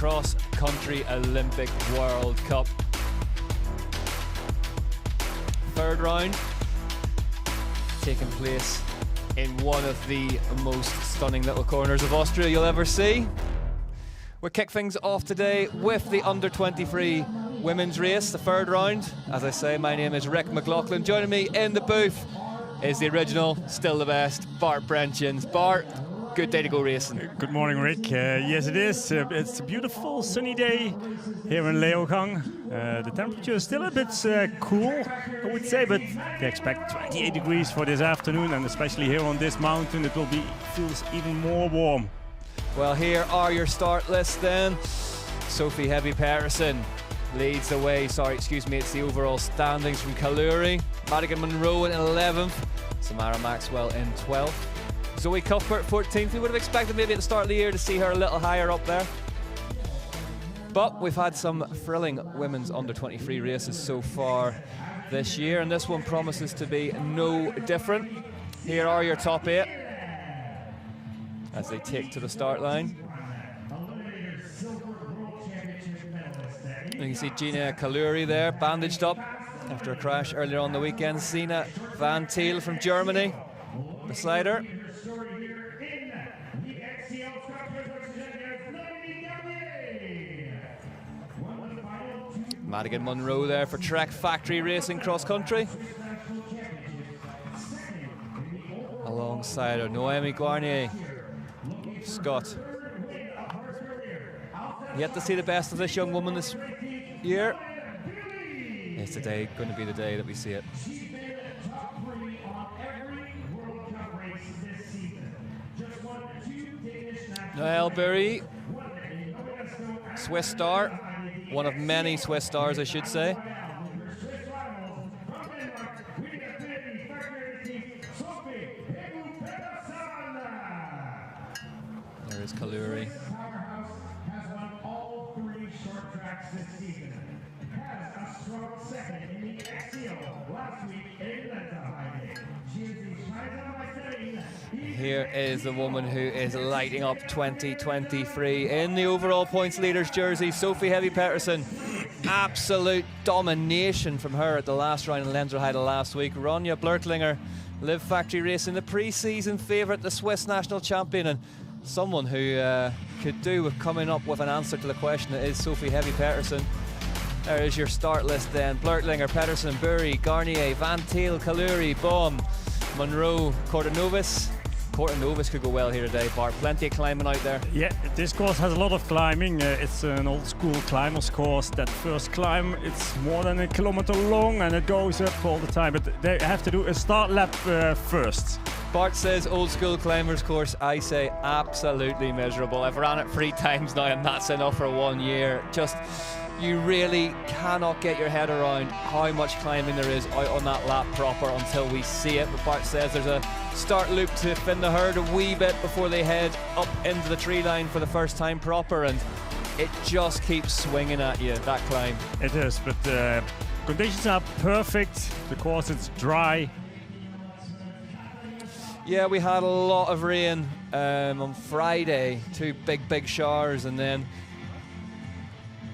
Cross Country Olympic World Cup. Third round taking place in one of the most stunning little corners of Austria you'll ever see. We'll kick things off today with the under-23 women's race, the third round. As I say, my name is Rick McLaughlin. Joining me in the booth is the original, still the best, Bart Brentjens. Bart, good day to go racing. Good morning, Rick. Yes, it is. It's a beautiful sunny day here in Leogang. The temperature is still a bit cool, I would say, but they expect 28 degrees for this afternoon, and especially here on this mountain, it will be feels even more warm. Well, here are your start lists then. Sophie Heavy-Pettersson leads the way. It's the overall standings from Kaluri. Madigan Monroe in 11th. Samara Maxwell in 12th. Zoe Cuthbert 14th. We would have expected maybe at the start of the year to see her a little higher up there. But we've had some thrilling women's under-23 races so far this year, and this one promises to be no different. Here are your top 8 as they take to the start line. You can see Gina Kaluri there, bandaged up after a crash earlier on the weekend. Sina Van Thiel from Germany beside her. Madigan Monroe there for Trek Factory Racing Cross Country. Alongside her, Noemi Guarnier, Scott. Yet to see the best of this young woman this year. It's today going to be the day that we see it. Noelle Berry, Swiss star, one of many Swiss stars, I should say. There is Kaluri. Here is the woman who is lighting up 2023 in the overall points leaders jersey, Sophie Heavy-Pettersson. Absolute domination from her at the last round in Lenzerheide last week. Ronja Blurtlinger, Live Factory Racing, the pre-season favourite, the Swiss national champion, and someone who could do with coming up with an answer to the question that is Sophie Heavy-Pettersson. There is your start list then. Blurtlinger, Pettersson, Burry, Garnier, Van Thiel, Kaluri, Baum, Monroe, Cordonovis. Cordonovis could go well here today, Bart. Plenty of climbing out there. Yeah, this course has a lot of climbing. It's an old school climbers course. That first climb, it's more than a kilometer long and it goes up all the time. But they have to do a start lap first. Bart says old school climbers course. I say absolutely miserable. I've ran it 3 times now and that's enough for 1 year. Just, you really cannot get your head around how much climbing there is out on that lap proper until we see it. But Bart says there's a start loop to thin the herd a wee bit before they head up into the tree line for the first time proper, and it just keeps swinging at you, that climb. It is, but conditions are perfect. The course is dry. Yeah, we had a lot of rain on Friday, 2 big showers, and then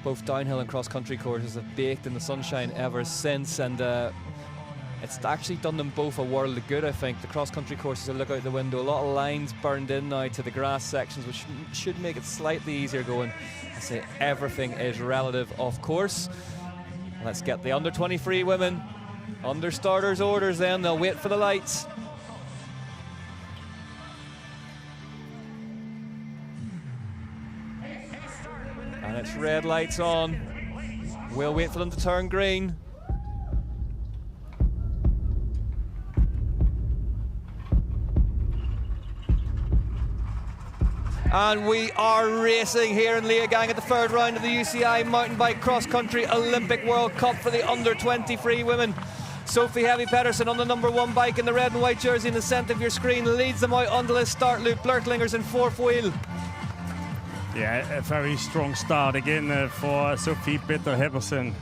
both downhill and cross-country courses have baked in the sunshine ever since, and it's actually done them both a world of good, I think. The cross-country courses will look out the window. A lot of lines burned in now to the grass sections, which should make it slightly easier going. I say everything is relative, of course. Let's get the under-23 women under starters' orders then. They'll wait for the lights. And it's red lights on. We'll wait for them to turn green. And we are racing here in Leogang at the third round of the UCI Mountain Bike Cross Country Olympic World Cup for the under-23 women. Sophie Heavy-Pettersson on the #1 bike in the red and white jersey in the centre of your screen leads them out onto the start loop. Blurtlinger's in 4th wheel. Yeah, a very strong start again for Sophie Heavy-Pettersson.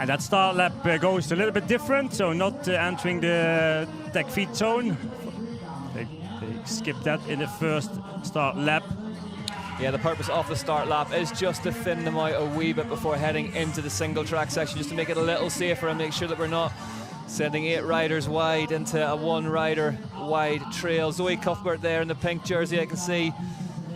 And that start lap goes a little bit different, so not entering the tech feet zone. They skipped that in the first start lap. Yeah, the purpose of the start lap is just to thin them out a wee bit before heading into the single track section, just to make it a little safer and make sure that we're not sending 8 riders wide into a 1 rider wide trail. Zoe Cuthbert there in the pink jersey, I can see,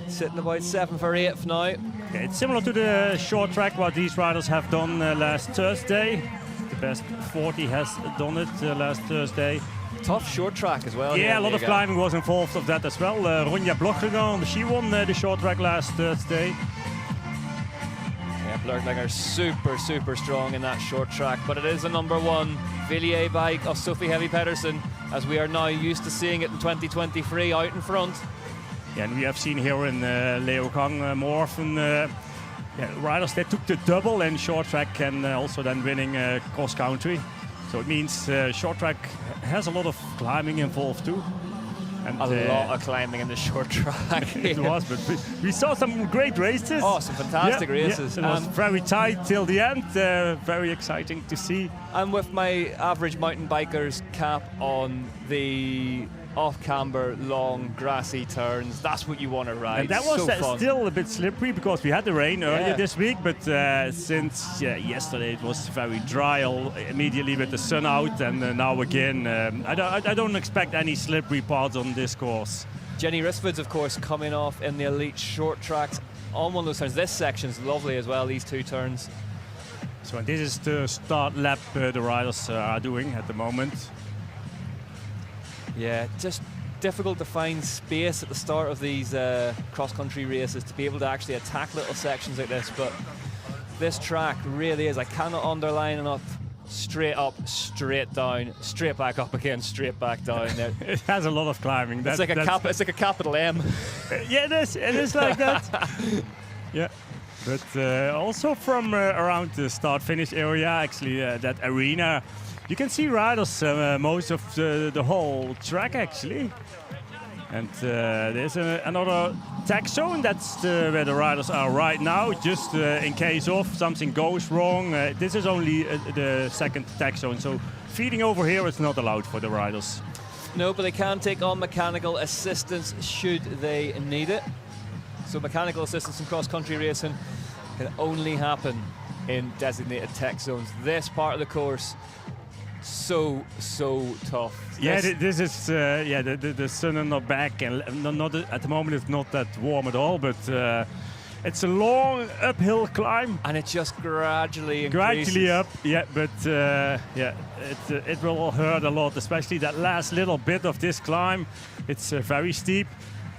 sitting about 7th or 8th now. Yeah, it's similar to the short track what these riders have done last Thursday. The best 40 has done it last Thursday. Tough short track as well. Yeah, a lot of climbing was involved of that as well. Ronja Bloklinger, she won the short track last Thursday. Yeah, Bloklinger super strong in that short track, but it is a number 1 Villiers bike of Sophie Heavy Pedersen, as we are now used to seeing it in 2023 out in front. Yeah, and we have seen here in Leogang more often riders that took the double in short track and also then winning cross country. So it means short track has a lot of climbing involved too. And a lot of climbing in the short track. It was, but we saw some great races. Oh, some fantastic races. Yeah, it was very tight till the end. Very exciting to see. And with my average mountain biker's cap on, the off-camber, long, grassy turns, that's what you want to ride. And that was so still a bit slippery because we had the rain earlier this week, but since yesterday it was very dry immediately with the sun out, and now again, I don't expect any slippery parts on this course. Jenny Risford's, of course, coming off in the elite short tracks on one of those turns. This section's lovely as well, these 2 turns. So and this is the start lap the riders are doing at the moment. Yeah, just difficult to find space at the start of these cross-country races to be able to actually attack little sections like this, but this track really is, I cannot underline enough, straight up, straight down, straight back up again, straight back down. It has a lot of climbing. It's like a capital M. Yeah, it is like that. Yeah. But also from around the start-finish area, actually, that arena, you can see riders most of the whole track, actually. And there's another tech zone. That's where the riders are right now, just in case of something goes wrong. This is only the second tech zone, so feeding over here is not allowed for the riders. No, but they can take on mechanical assistance should they need it. So mechanical assistance in cross-country racing can only happen in designated tech zones. This part of the course, so tough. Yeah, this is the sun on our back, and not at the moment it's not that warm at all, but it's a long uphill climb, and it just gradually increases. Up. Yeah, but it will hurt a lot, especially that last little bit of this climb. It's very steep,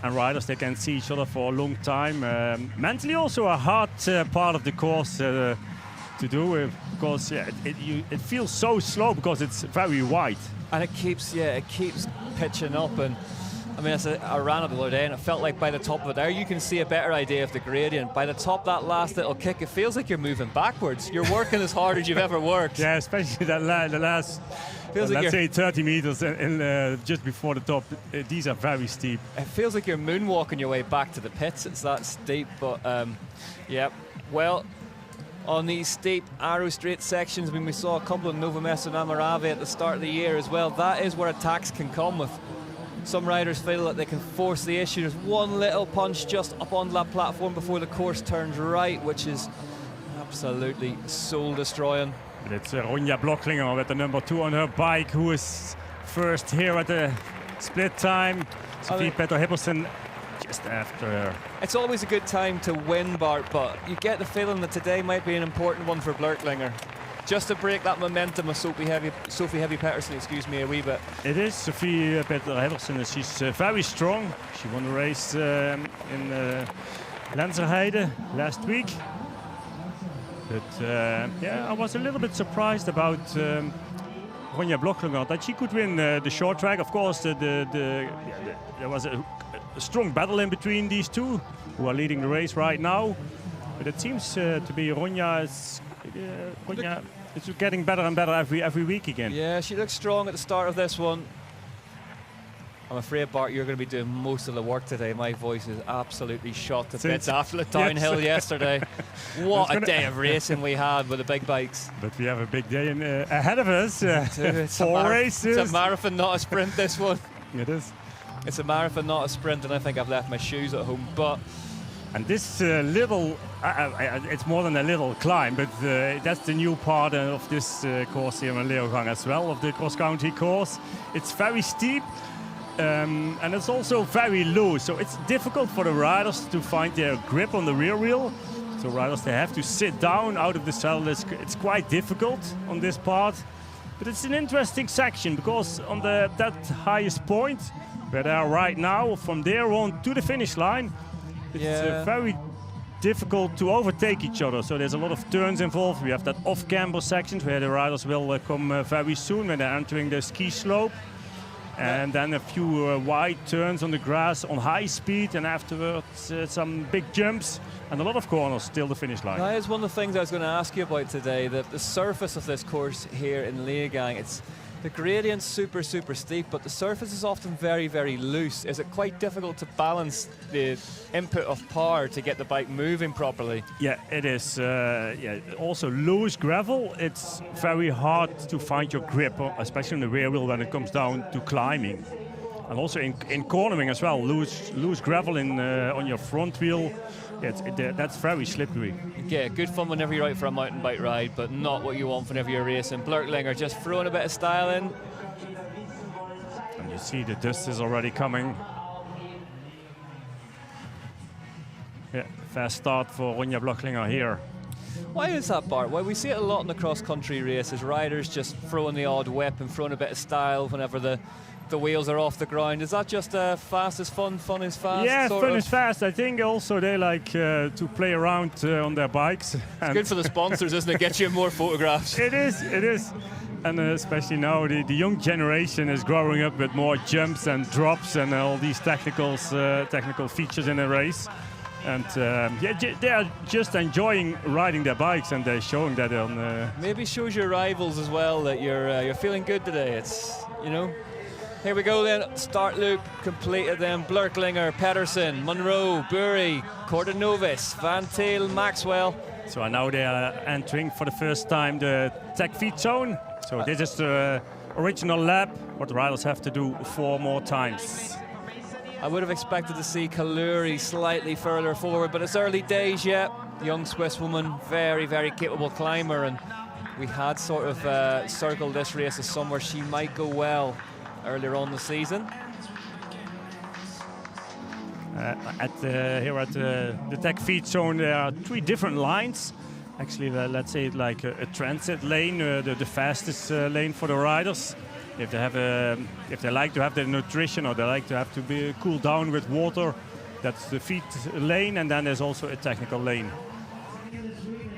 and riders, they can see each other for a long time. Mentally also a hard part of the course to do, because it feels so slow because it's very wide. And it keeps pitching up, and I mean, I ran it the other day and it felt like by the top of it there you can see a better idea of the gradient. By the top, that last little kick, it feels like you're moving backwards. You're working as hard as you've ever worked. Yeah, especially the last let's say 30 meters just before the top. These are very steep. It feels like you're moonwalking your way back to the pits. It's that steep, but yeah. Well, on these steep arrow straight sections, I mean, we saw a couple of Nova Mesto and Amarave at the start of the year as well. That is where attacks can come with. Some riders feel that they can force the issue. There's one little punch just up on that platform before the course turns right, which is absolutely soul-destroying. It's Ronja Bloklinger with the number 2 on her bike, who is first here at the split time. Sophie Petter-Hippersen just after her. It's always a good time to win, Bart, but you get the feeling that today might be an important one for Bloklinger. Just to break that momentum of Sophie Heavy Pedersen, excuse me, a wee bit. It is Sophie Petter-Hippersen. She's very strong. She won a race in Lenzerheide last week. But I was a little bit surprised about Ronja Bloklinger, that she could win the short track. Of course, there was a strong battle in between these two, who are leading the race right now. But it seems to be Ronja is getting better and better every week again. Yeah, she looks strong at the start of this one. I'm afraid, Bart, you're going to be doing most of the work today. My voice is absolutely shot to bits after the downhill yesterday. What a day of racing we had with the big bikes. But we have a big day ahead of us. It's 4 races. It's a marathon, not a sprint, this one. It is. It's a marathon, not a sprint, and I think I've left my shoes at home. But And this little, it's more than a little climb, but that's the new part of this course here in Leogang as well, of the cross-country course. It's very steep, and it's also very loose, so it's difficult for the riders to find their grip on the rear wheel. So riders, they have to sit down out of the saddle. It's quite difficult on this part, but it's an interesting section because on that highest point, where they are right now, from there on to the finish line, it's very difficult to overtake each other. So there's a lot of turns involved. We have that off-camber sections where the riders will come very soon when they're entering the ski slope. And then a few wide turns on the grass on high speed, and afterwards some big jumps and a lot of corners till the finish line. That is one of the things I was going to ask you about today. The surface of this course here in Leogang, the gradient's super steep, but the surface is often very loose. Is it quite difficult to balance the input of power to get the bike moving properly? Yeah, it is. Also loose gravel, it's very hard to find your grip, especially on the rear wheel when it comes down to climbing. And also in cornering as well, loose gravel on your front wheel, that's very slippery. Yeah, good fun whenever you're out for a mountain bike ride, but not what you want whenever you're racing. Blurklinger just throwing a bit of style in. And you see the dust is already coming. Yeah, fast start for Ronja Blurklinger here. Why is that, Bart? Well, we see it a lot in the cross-country races. Riders just throwing the odd whip and throwing a bit of style whenever the wheels are off the ground. Is that just fast is fun, fun is fast? Yeah, fun is fast. I think also they like to play around on their bikes. It's good for the sponsors, isn't it? Get you more photographs. It is. And especially now, the young generation is growing up with more jumps and drops and all these technical features in a race. And they are just enjoying riding their bikes, and they're showing that on. Maybe shows your rivals as well that you're feeling good today. It's, you know. Here we go then, start loop completed then. Blurklinger, Pedersen, Monroe, Bury, Cordanovis, Van Til, Maxwell. So now they are entering for the first time the tech feed zone. So this is the original lap, what the riders have to do 4 more times. I would have expected to see Kaluri slightly further forward, but it's early days yet. Young Swiss woman, very capable climber, and we had sort of circled this race as somewhere she might go well earlier on the season. Here at the tech feed zone, there are 3 different lines. Actually, let's say like a transit lane, the fastest lane for the riders. If they like to have their nutrition, or they like to have to be cooled down with water, that's the feed lane, and then there's also a technical lane.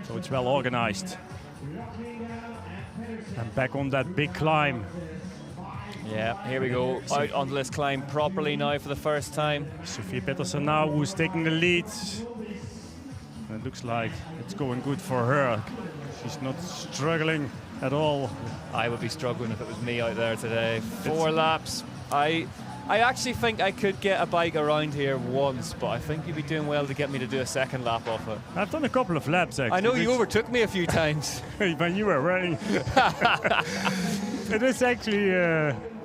So it's well organized. And back on that big climb. Yeah, here we go, out onto this climb properly now for the first time. Sophie Petersen now, who's taking the lead. It looks like it's going good for her. She's not struggling at all. I would be struggling if it was me out there today. 4 laps. I actually think I could get a bike around here once, but I think you'd be doing well to get me to do a second lap off it. I've done a couple of laps, actually. I know you overtook me a few times. When you were running. It is actually...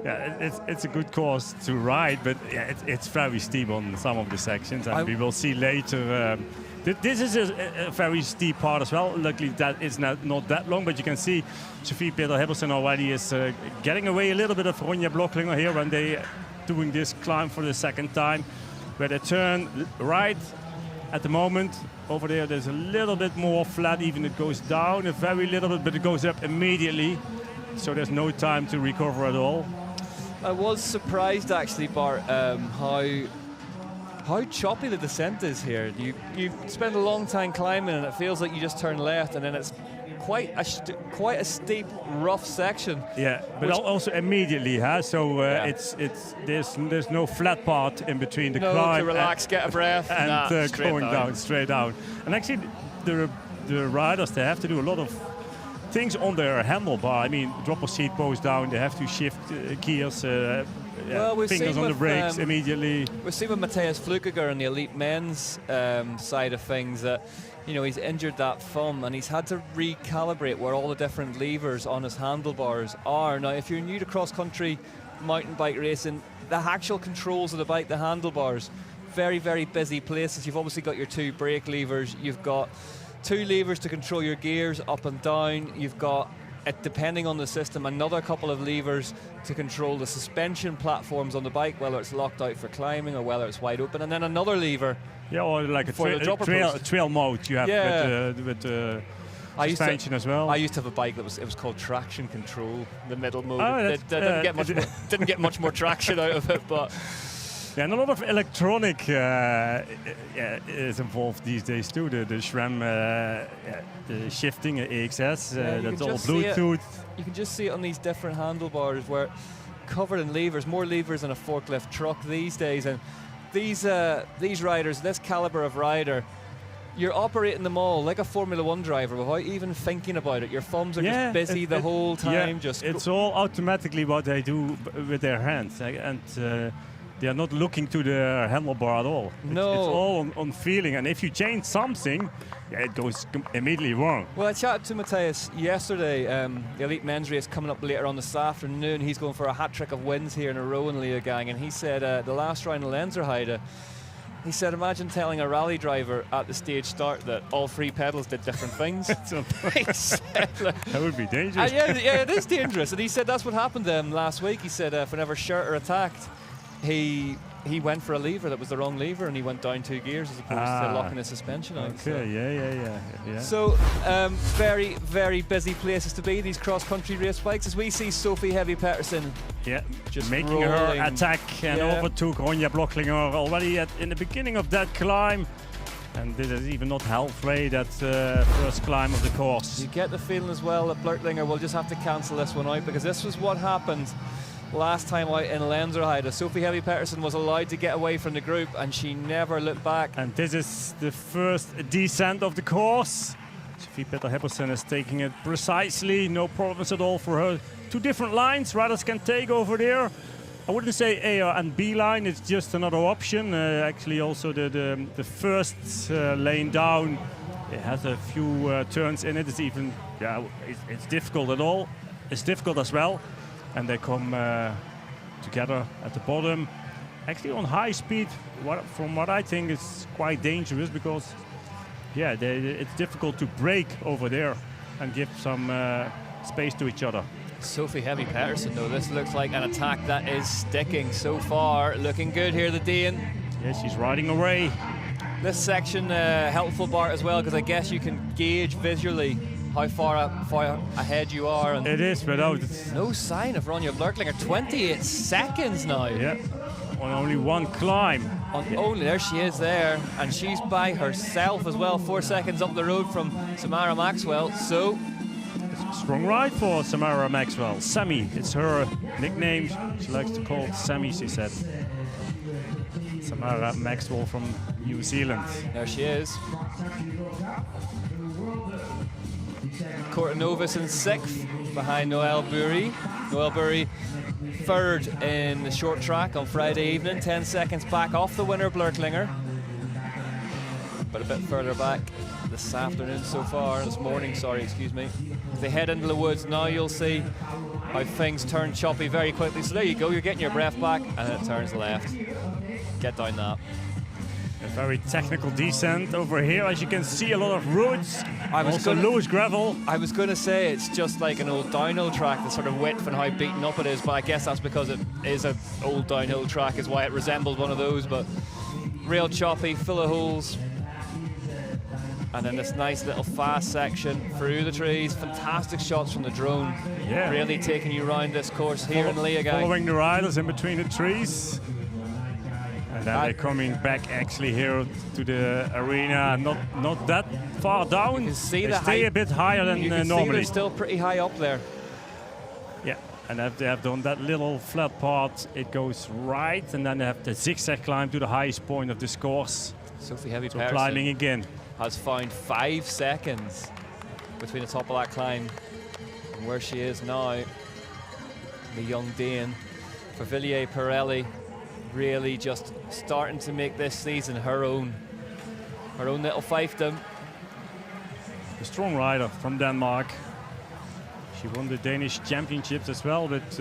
it's a good course to ride, but it's very steep on some of the sections, and we will see later. This is a very steep part as well. Luckily, that is not that long, but you can see Sophie Peter-Hebbersen already is getting away a little bit of Ronja Blurklinger here when they doing this climb for the second time, where they turn right at the moment. Over there's a little bit more flat, even it goes down a very little bit, but it goes up immediately, so there's no time to recover at all. I was surprised actually, Bart, how choppy the descent is here. You spend a long time climbing and it feels like you just turn left, and then it's quite a steep, rough section. Yeah, but also immediately, huh? So there's no flat part in between the climb. To relax, get a breath, and going down, straight down. And actually, the riders, they have to do a lot of things on their handlebar. I mean, dropper seat goes down, they have to shift gears, fingers on the brakes immediately. We've seen with Matthias Flukiger on the elite men's side of things that, you know, he's injured that thumb and he's had to recalibrate where all the different levers on his handlebars are. Now, if you're new to cross-country mountain bike racing, the actual controls of the bike, the handlebars, very, very busy places. You've obviously got your 2 brake levers. You've got 2 levers to control your gears up and down. You've got, depending on the system, another couple of levers to control the suspension platforms on the bike, whether it's locked out for climbing or whether it's wide open, and then another lever. Yeah, or like a trail mode you have with suspension as well. I used to have a bike that was called traction control, the middle mode. Didn't get much more traction out of it, but. Yeah, and a lot of electronic is involved these days too. The SRAM, the shifting AXS, that's all Bluetooth. You can just see it on these different handlebars where covered in levers, more levers than a forklift truck these days. And these riders, this caliber of rider, you're operating them all like a Formula 1 driver without even thinking about it. Your thumbs are just busy the whole time. It's all automatically what they do with their hands, and they are not looking to the handlebar at all. No. It's all on feeling, and if you change something, it goes immediately wrong. Well, I chatted to Matthias yesterday, the elite men's race coming up later on this afternoon. He's going for a hat-trick of wins here in a row in Leogang, and he said the last round in Lenzerheide, he said, imagine telling a rally driver at the stage start that all 3 pedals did different things. He said, that would be dangerous. Yeah, it is dangerous. And he said that's what happened to him last week. He said whenever Schurter attacked, he went for a lever that was the wrong lever, and he went down 2 gears as opposed to locking his suspension out. Okay, yeah. So very, very busy places to be, these cross-country race bikes, as we see Sophie Heavy Peterson just making her attack and overtook Ronja Blocklinger already in the beginning of that climb. And this is even not halfway, that first climb of the course. You get the feeling as well that Blocklinger will just have to cancel this one out, because this was what happened last time out in Lenzerheide. Sophie Heavy Peterson was allowed to get away from the group, and she never looked back. And this is the first descent of the course. Sophie Peter Hepperson is taking it precisely, no problems at all for her. 2 different lines riders can take over there. I wouldn't say A and B line, it's just another option. Actually also the first lane down, it has a few turns in it. It's even, it's difficult at all. It's difficult as well. And they come together at the bottom, actually on high speed, from what I think is quite dangerous, because it's difficult to break over there and give some space to each other. Sophie Heavy Peterson, though, this looks like an attack that is sticking so far. Looking good here, the Dane. Yes, she's riding away. This section helpful, Bart, as well, because I guess you can gauge visually how far ahead you are. And it is, without no sign of Ronja Blocklinger. 28 seconds now. Yeah, on only 1 climb. There she is there, and she's by herself as well, 4 seconds up the road from Samara Maxwell. So strong ride for Samara Maxwell. Sammy, it's her nickname. She likes to call it Sammy, she said. Samara Maxwell from New Zealand. There she is. Kortenovas in 6th behind Noelle Burry. Noelle Burry 3rd in the short track on Friday evening, 10 seconds back off the winner, Blocklinger. But a bit further back this afternoon so far, this morning, sorry, excuse me. As they head into the woods now, you'll see how things turn choppy very quickly. So there you go, you're getting your breath back, and then it turns left. Get down that. A very technical descent over here. As you can see, a lot of roots, also loose gravel. I was going to say it's just like an old downhill track, the sort of width and how beaten up it is, but I guess that's because it is an old downhill track is why it resembles one of those, but real choppy, full of holes. And then this nice little fast section through the trees. Fantastic shots from the drone. Yeah. Really taking you around this course here in Leogang. Following the riders in between the trees. And then they're coming back actually here to the arena, not that far down. You can see they stay a bit higher than normally. They're still pretty high up there. Yeah, and if they have done that little flat part, it goes right, and then they have the zigzag climb to the highest point of this course. Sophie Heavy so Peterson climbing again has found 5 seconds between the top of that climb and where she is now. The young Dane, for Villiers Pirelli, really just starting to make this season her own little fiefdom. A strong rider from Denmark. She won the Danish championships as well with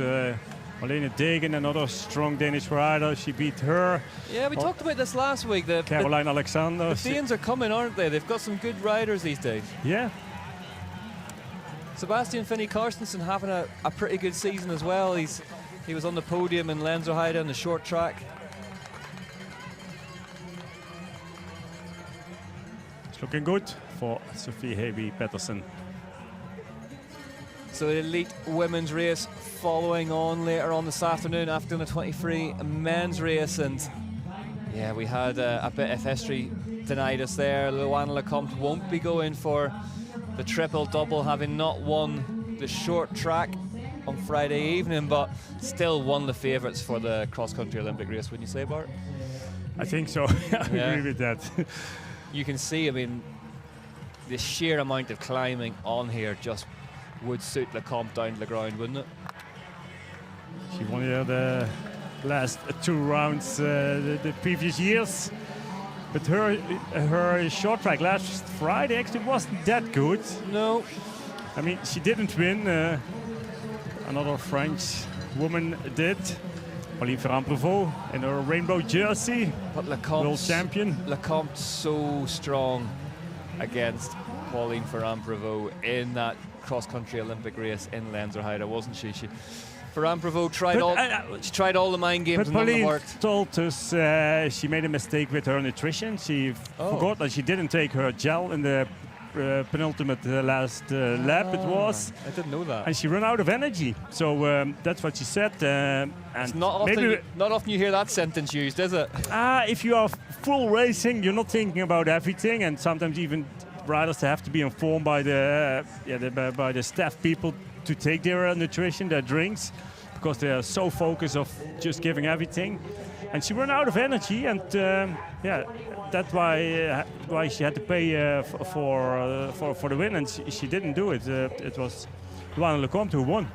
Marlene Degen, another strong Danish rider. She beat her. Yeah, we talked about this last week. Caroline Alexander. The Danes are coming, aren't they? They've got some good riders these days. Yeah. Sebastian Finney Carstensen having a pretty good season as well. He was on the podium in Lenzerheide on the short track. It's looking good for Sophie Heby Pettersen. So the elite women's race following on later on this afternoon after the 23 men's race, and yeah, we had a bit of history denied us there. Loan Lecomte won't be going for the triple-double, having not won the short track on Friday evening, but still one of the favourites for the cross-country Olympic race, wouldn't you say, Bart? I think so. I agree with that. You can see, I mean, the sheer amount of climbing on here just would suit Lecomte down to the ground, wouldn't it? She won the last 2 rounds the previous years. But her short track last Friday actually wasn't that good. No. I mean, she didn't win. Another French woman did. Pauline Ferrand-Prévot in her rainbow jersey. But Lecomte, world champion. Lecomte's so strong against Pauline Ferrand-Prévot in that cross-country Olympic race in Lenzerheide, wasn't she? Ferrand-Prévot tried all the mind games and none of them worked. Told us she made a mistake with her nutrition. She forgot that she didn't take her gel in the penultimate last lap it was. I didn't know that. And she ran out of energy. So that's what she said. And it's not often you hear that sentence used, is it? If you are full racing, you're not thinking about everything, and sometimes even riders have to be informed by the staff people to take their nutrition, their drinks, because they are so focused of just giving everything. And she ran out of energy, and that's why she had to pay for the win, and she didn't do it. It was Loan Lecomte who won.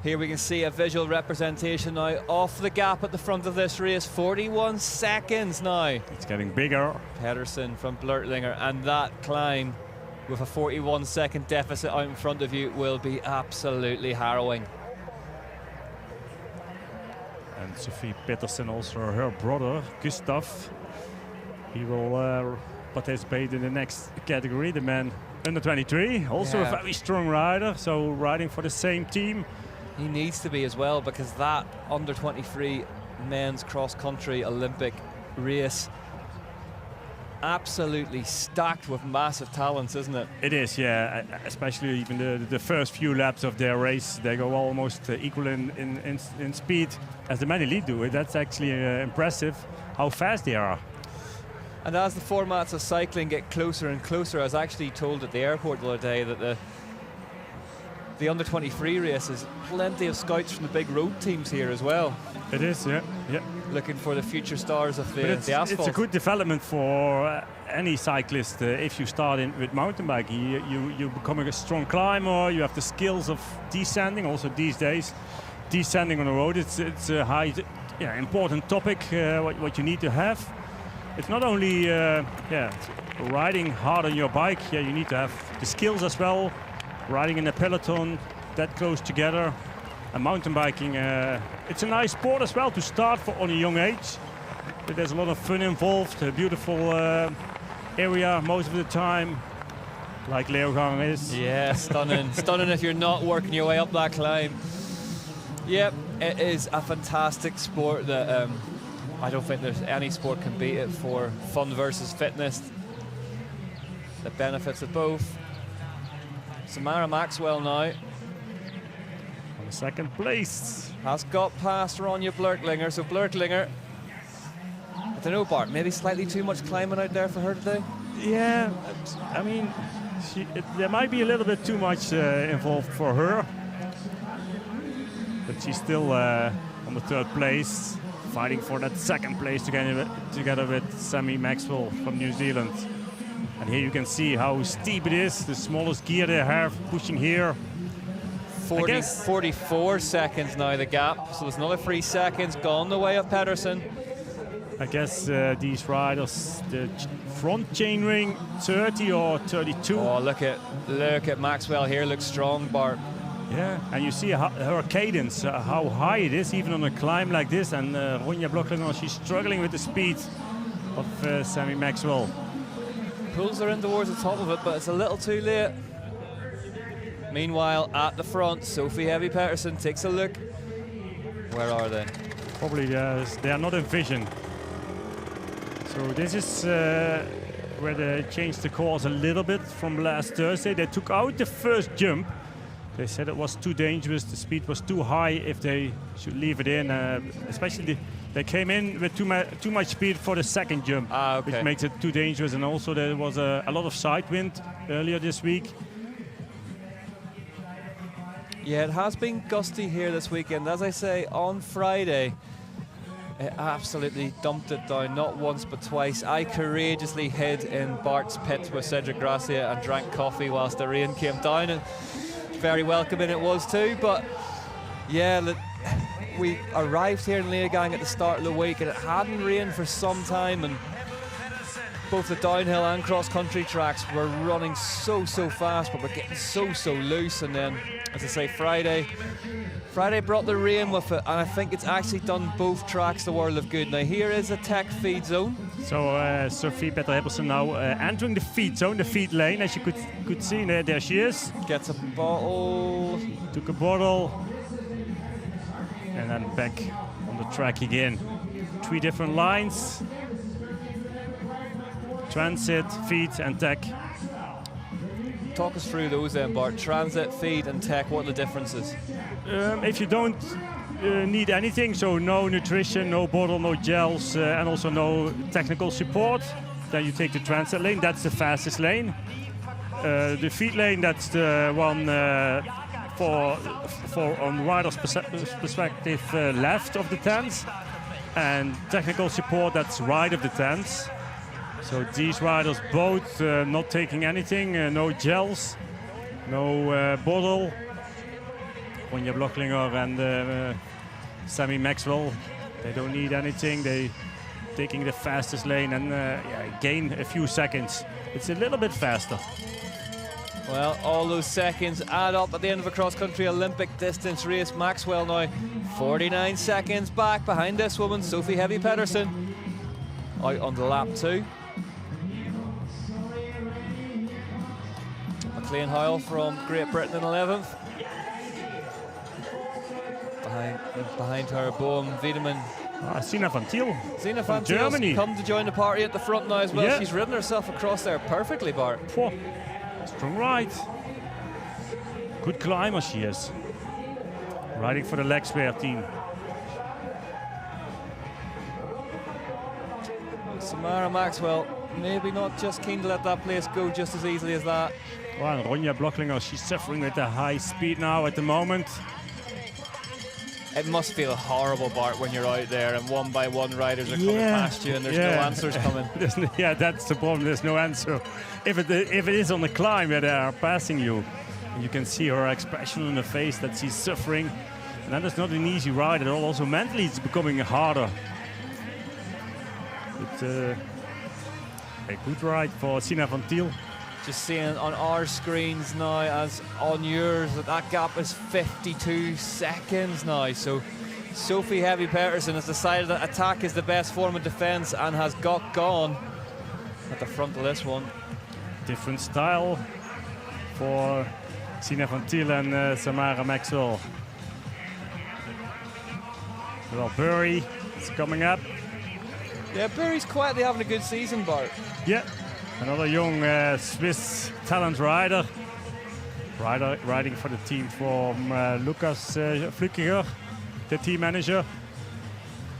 Here we can see a visual representation now of the gap at the front of this race. 41 seconds now. It's getting bigger. Pedersen from Blurtlinger, and that climb with a 41-second deficit out in front of you will be absolutely harrowing. And Sophie Pettersen, also her brother, Gustav, he will participate in the next category, the man under 23. Also a very strong rider, so riding for the same team. He needs to be as well, because that under 23 men's cross-country Olympic race, absolutely stacked with massive talents, isn't it? It is, yeah. Especially even the first few laps of their race, they go almost equal in speed as the men elite do. That's actually impressive how fast they are. And as the formats of cycling get closer and closer, I was actually told at the airport the other day that the under 23 race is plenty of scouts from the big road teams here as well. It is, yeah. Looking for the future stars of the asphalt. It's a good development for any cyclist. If you start with mountain biking, you become a strong climber. You have the skills of descending. Also these days, descending on the road, it's a high, important topic. What you need to have. It's not only riding hard on your bike. Yeah, you need to have the skills as well. Riding in a peloton that close together. And mountain biking, it's a nice sport as well to start on a young age. But there's a lot of fun involved, a beautiful area most of the time, like Leogang is. Yeah, stunning. Stunning if you're not working your way up that climb. Yep, it is a fantastic sport that I don't think there's any sport can beat it for fun versus fitness. The benefits of both. Samara Maxwell now. On second place. Has got past Ronja Blurtlinger. So Blurtlinger, I don't know, Bart, maybe slightly too much climbing out there for her today? Yeah, I mean, there might be a little bit too much involved for her. But she's still on the third place, fighting for that second place together with Sammy Maxwell from New Zealand. And here you can see how steep it is, the smallest gear they have pushing here. 44 seconds now, the gap. So there's another 3 seconds gone the way of Pedersen. I guess these riders, the front chainring 30 or 32. Oh, look at Maxwell here, looks strong, Bart. Yeah, and you see her cadence, how high it is, even on a climb like this. And Ronja Bloklinger, she's struggling with the speed of Sammy Maxwell. Pulls her in towards the top of it, but it's a little too late. Meanwhile, at the front, Sophie Heavy Pettersson takes a look. Where are they? Probably they are not in vision. So this is where they changed the course a little bit from last Thursday. They took out the first jump. They said it was too dangerous, the speed was too high if they should leave it in. Especially they came in with too much speed for the second jump, which makes it too dangerous. And also there was a lot of side wind earlier this week. Yeah, it has been gusty here this weekend. As I say, on Friday, it absolutely dumped it down, not once but twice. I courageously hid in Bart's pit with Cedric Gracia and drank coffee whilst the rain came down. And very welcoming it was too, but yeah, we arrived here in Leogang at the start of the week and it hadn't rained for some time, and both the downhill and cross-country tracks were running so fast, but we're getting so loose. And then, as I say, Friday brought the rain with it, and I think it's actually done both tracks the world of good. Now here is a tech feed zone. So Sophie Petter-Hebelsen now entering the feed zone, the feed lane, as you could see. There she is. Gets a bottle. Took a bottle. And then back on the track again. 3 different lines. Transit, feed and tech. Talk us through those then, Bart. Transit, feed and tech, what are the differences? If you don't need anything, so no nutrition, no bottle, no gels, and also no technical support, then you take the transit lane. That's the fastest lane. The feed lane, that's the one for on rider's perspective left of the tents, and technical support, that's right of the tents. So these riders both not taking anything, no gels, no bottle. Ronja Bloklinger and Sammy Maxwell, they don't need anything. They taking the fastest lane and gain a few seconds. It's a little bit faster. Well, all those seconds add up at the end of a cross-country Olympic distance race. Maxwell now 49 seconds back behind this woman, Sophie Heavy Pettersson, out on the lap 2. McLean Howell from Great Britain in 11th. Behind her, Boehm Wiedemann. Sina van Thiel. Sina van Thiel's come to join the party at the front now as well. Yeah. She's ridden herself across there perfectly, Bart. Strong ride. Good climber she is. Riding for the Lexwear team. Samara Maxwell, maybe not just keen to let that place go just as easily as that. Well, and Ronja Bloklinger, she's suffering with the high speed now at the moment. It must feel horrible, Bart, when you're out there and one by one riders are coming past you and there's no answers coming. Yeah, that's the problem. There's no answer. If it is on the climb where they are passing you, you can see her expression on the face that she's suffering. And that is not an easy ride at all. Also mentally, it's becoming harder. But a good ride for Sina van Thiel. Just seeing on our screens now, as on yours, that gap is 52 seconds now. So Sophie Heavy Pettersson has decided that attack is the best form of defence and has got gone at the front of this one. Different style for Sina van Thiel and Samara Maxwell. Well, Burry is coming up. Yeah, Burry's quietly having a good season, Bart. Yeah. Another young Swiss talent rider. Riding for the team from Lukas Flückiger, the team manager.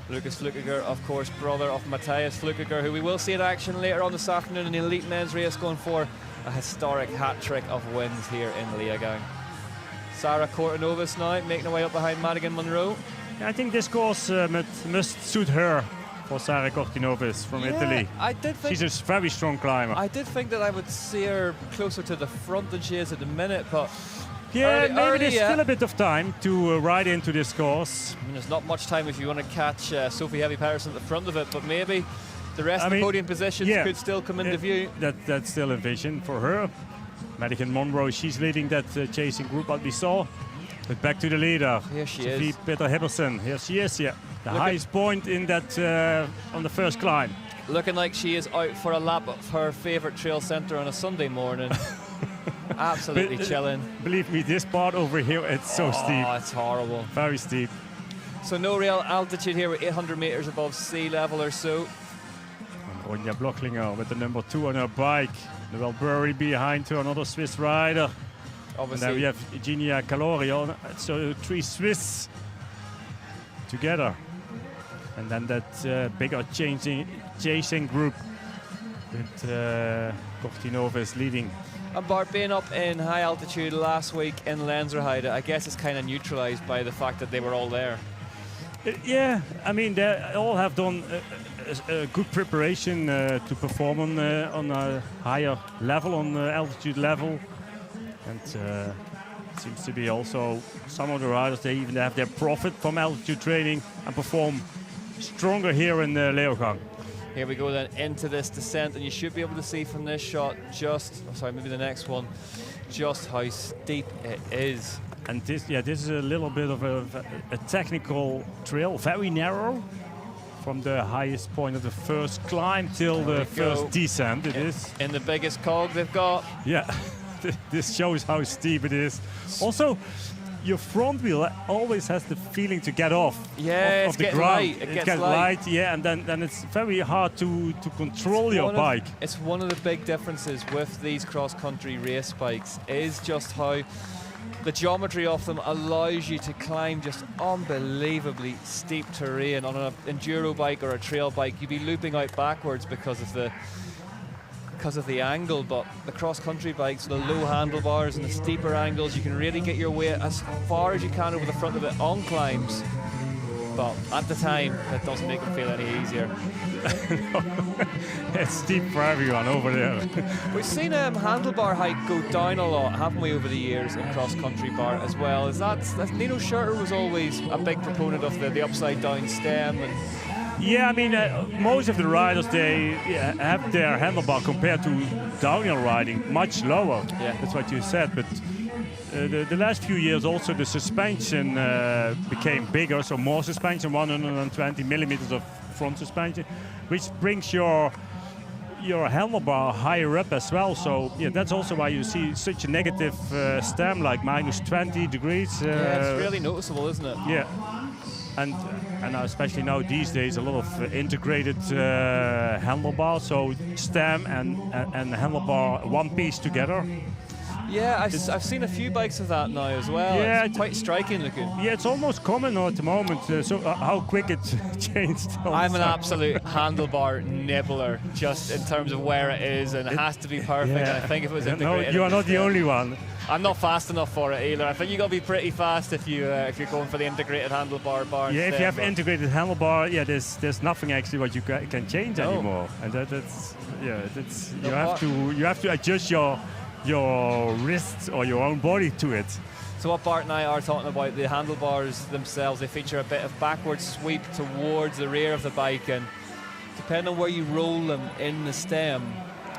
Lukas Flückiger, of course, brother of Matthias Flückiger, who we will see in action later on this afternoon in the elite men's race, going for a historic hat-trick of wins here in Leogang. Sarah Kortenovis now making her way up behind Madigan Monroe. I think this course must suit her. For Sarah Kortenovis from Italy. I did think she's a very strong climber. I did think that I would see her closer to the front than she is at the minute, but yeah, maybe there's still a bit of time to ride into this course. I mean, there's not much time if you want to catch Sophie Heavy Pettersson at the front of it, but maybe the rest of the podium positions could still come into view. That's still a vision for her. Madigan Monroe, she's leading that chasing group, what we saw. But back to the leader. Here she Sophie is. Peter-Hibbersen. Here she is, yeah. The Look highest point in that on the first climb. Looking like she is out for a lap of her favourite trail centre on a Sunday morning. Absolutely chilling. Believe me, this part over here, it's so steep. Oh, it's horrible. Very steep. So no real altitude here. We're 800 metres above sea level or so. And Ronja Blocklinger with the number 2 on her bike. Noelle Burry behind her, another Swiss rider. Obviously. And then we have Eugenia Calori. So 3 Swiss together. And then that bigger chasing group with Kortinova is leading. And Bart, being up in high altitude last week in Lenzerheide, I guess it's kind of neutralised by the fact that they were all there. Yeah, I mean, they all have done a good preparation to perform on a higher level, on altitude level. And it seems to be also some of the riders, they even have their profit from altitude training and perform stronger here in Leogang. Here we go then into this descent, and you should be able to see from this shot maybe the next one, just how steep it is. And this is a little bit of a technical trail, very narrow, from the highest point of the first climb till the first descent. It is in the biggest cog they've got. Yeah, this shows how steep it is. Also, your front wheel always has the feeling to get off. Yeah, of the getting ground. light. It gets light. Yeah, and then it's very hard to control your bike. It's one of the big differences with these cross-country race bikes is just how the geometry of them allows you to climb just unbelievably steep terrain. On an enduro bike or a trail bike, you'd be looping out backwards because of the angle, but the cross-country bikes, the low handlebars and the steeper angles, you can really get your weight as far as you can over the front of it on climbs. But at the time, that doesn't make it feel any easier. It's steep for everyone over there. We've seen handlebar height go down a lot, haven't we, over the years in cross-country bar as well? Nino Schurter was always a big proponent of the upside-down stem. Yeah, I mean, most of the riders, they have their handlebar compared to downhill riding much lower. Yeah. That's what you said. But the last few years also the suspension became bigger, so more suspension, 120 millimeters of front suspension, which brings your handlebar higher up as well. So yeah, that's also why you see such a negative stem, like minus 20 degrees. Yeah, it's really noticeable, isn't it? Yeah. And especially now these days, a lot of integrated handlebar, so stem and handlebar one piece together. Yeah, I've seen a few bikes of that now as well. Yeah, it's quite striking looking. Yeah, it's almost common now at the moment. So how quick it changed. I'm an absolute handlebar nibbler, just in terms of where it is, and it has to be perfect. Yeah. And I think if it was integrated, no, you are not the only one. I'm not fast enough for it either. I think you got to be pretty fast if you're going for the integrated handlebar bar. Yeah, if you have integrated handlebar, yeah, there's nothing actually what you can change anymore, and that's you have to adjust your wrists or your own body to it. So what Bart and I are talking about, the handlebars themselves, they feature a bit of backward sweep towards the rear of the bike, and depending on where you roll them in the stem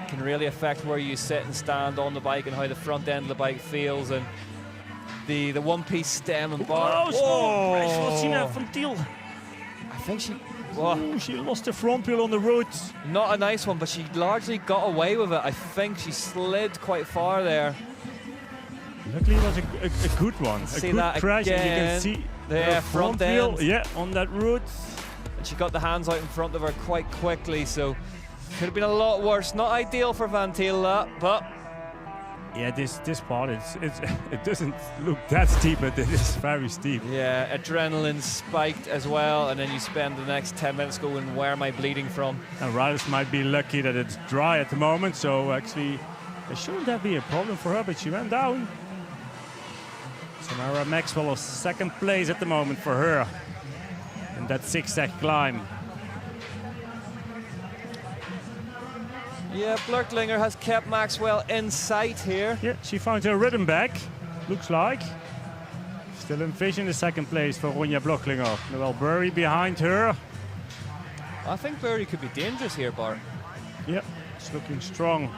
can really affect where you sit and stand on the bike and how the front end of the bike feels. And the one-piece stem and bar. Oh, from Thiel. I think she lost the front wheel on the road. Not a nice one, but she largely got away with it. I think she slid quite far there. Luckily, it was a good one. A good crash, and you can see the front wheel. Yeah, on that road. And she got the hands out in front of her quite quickly, so could have been a lot worse. Not ideal for Van Thiel, but yeah, this part it doesn't look that steep, but it is very steep. Yeah, adrenaline spiked as well, and then you spend the next 10 minutes going, where am I bleeding from? And riders might be lucky that it's dry at the moment, so actually it shouldn't that be a problem for her, but she went down. Samara Maxwell is second place at the moment for her in that zigzag climb. Yeah, Blurklinger has kept Maxwell in sight here. Yeah, she found her rhythm back, looks like. Still in vision, the second place for Ronja Blurklinger. Noelle Burry behind her. I think Burry could be dangerous here, Bart. Yeah, it's looking strong.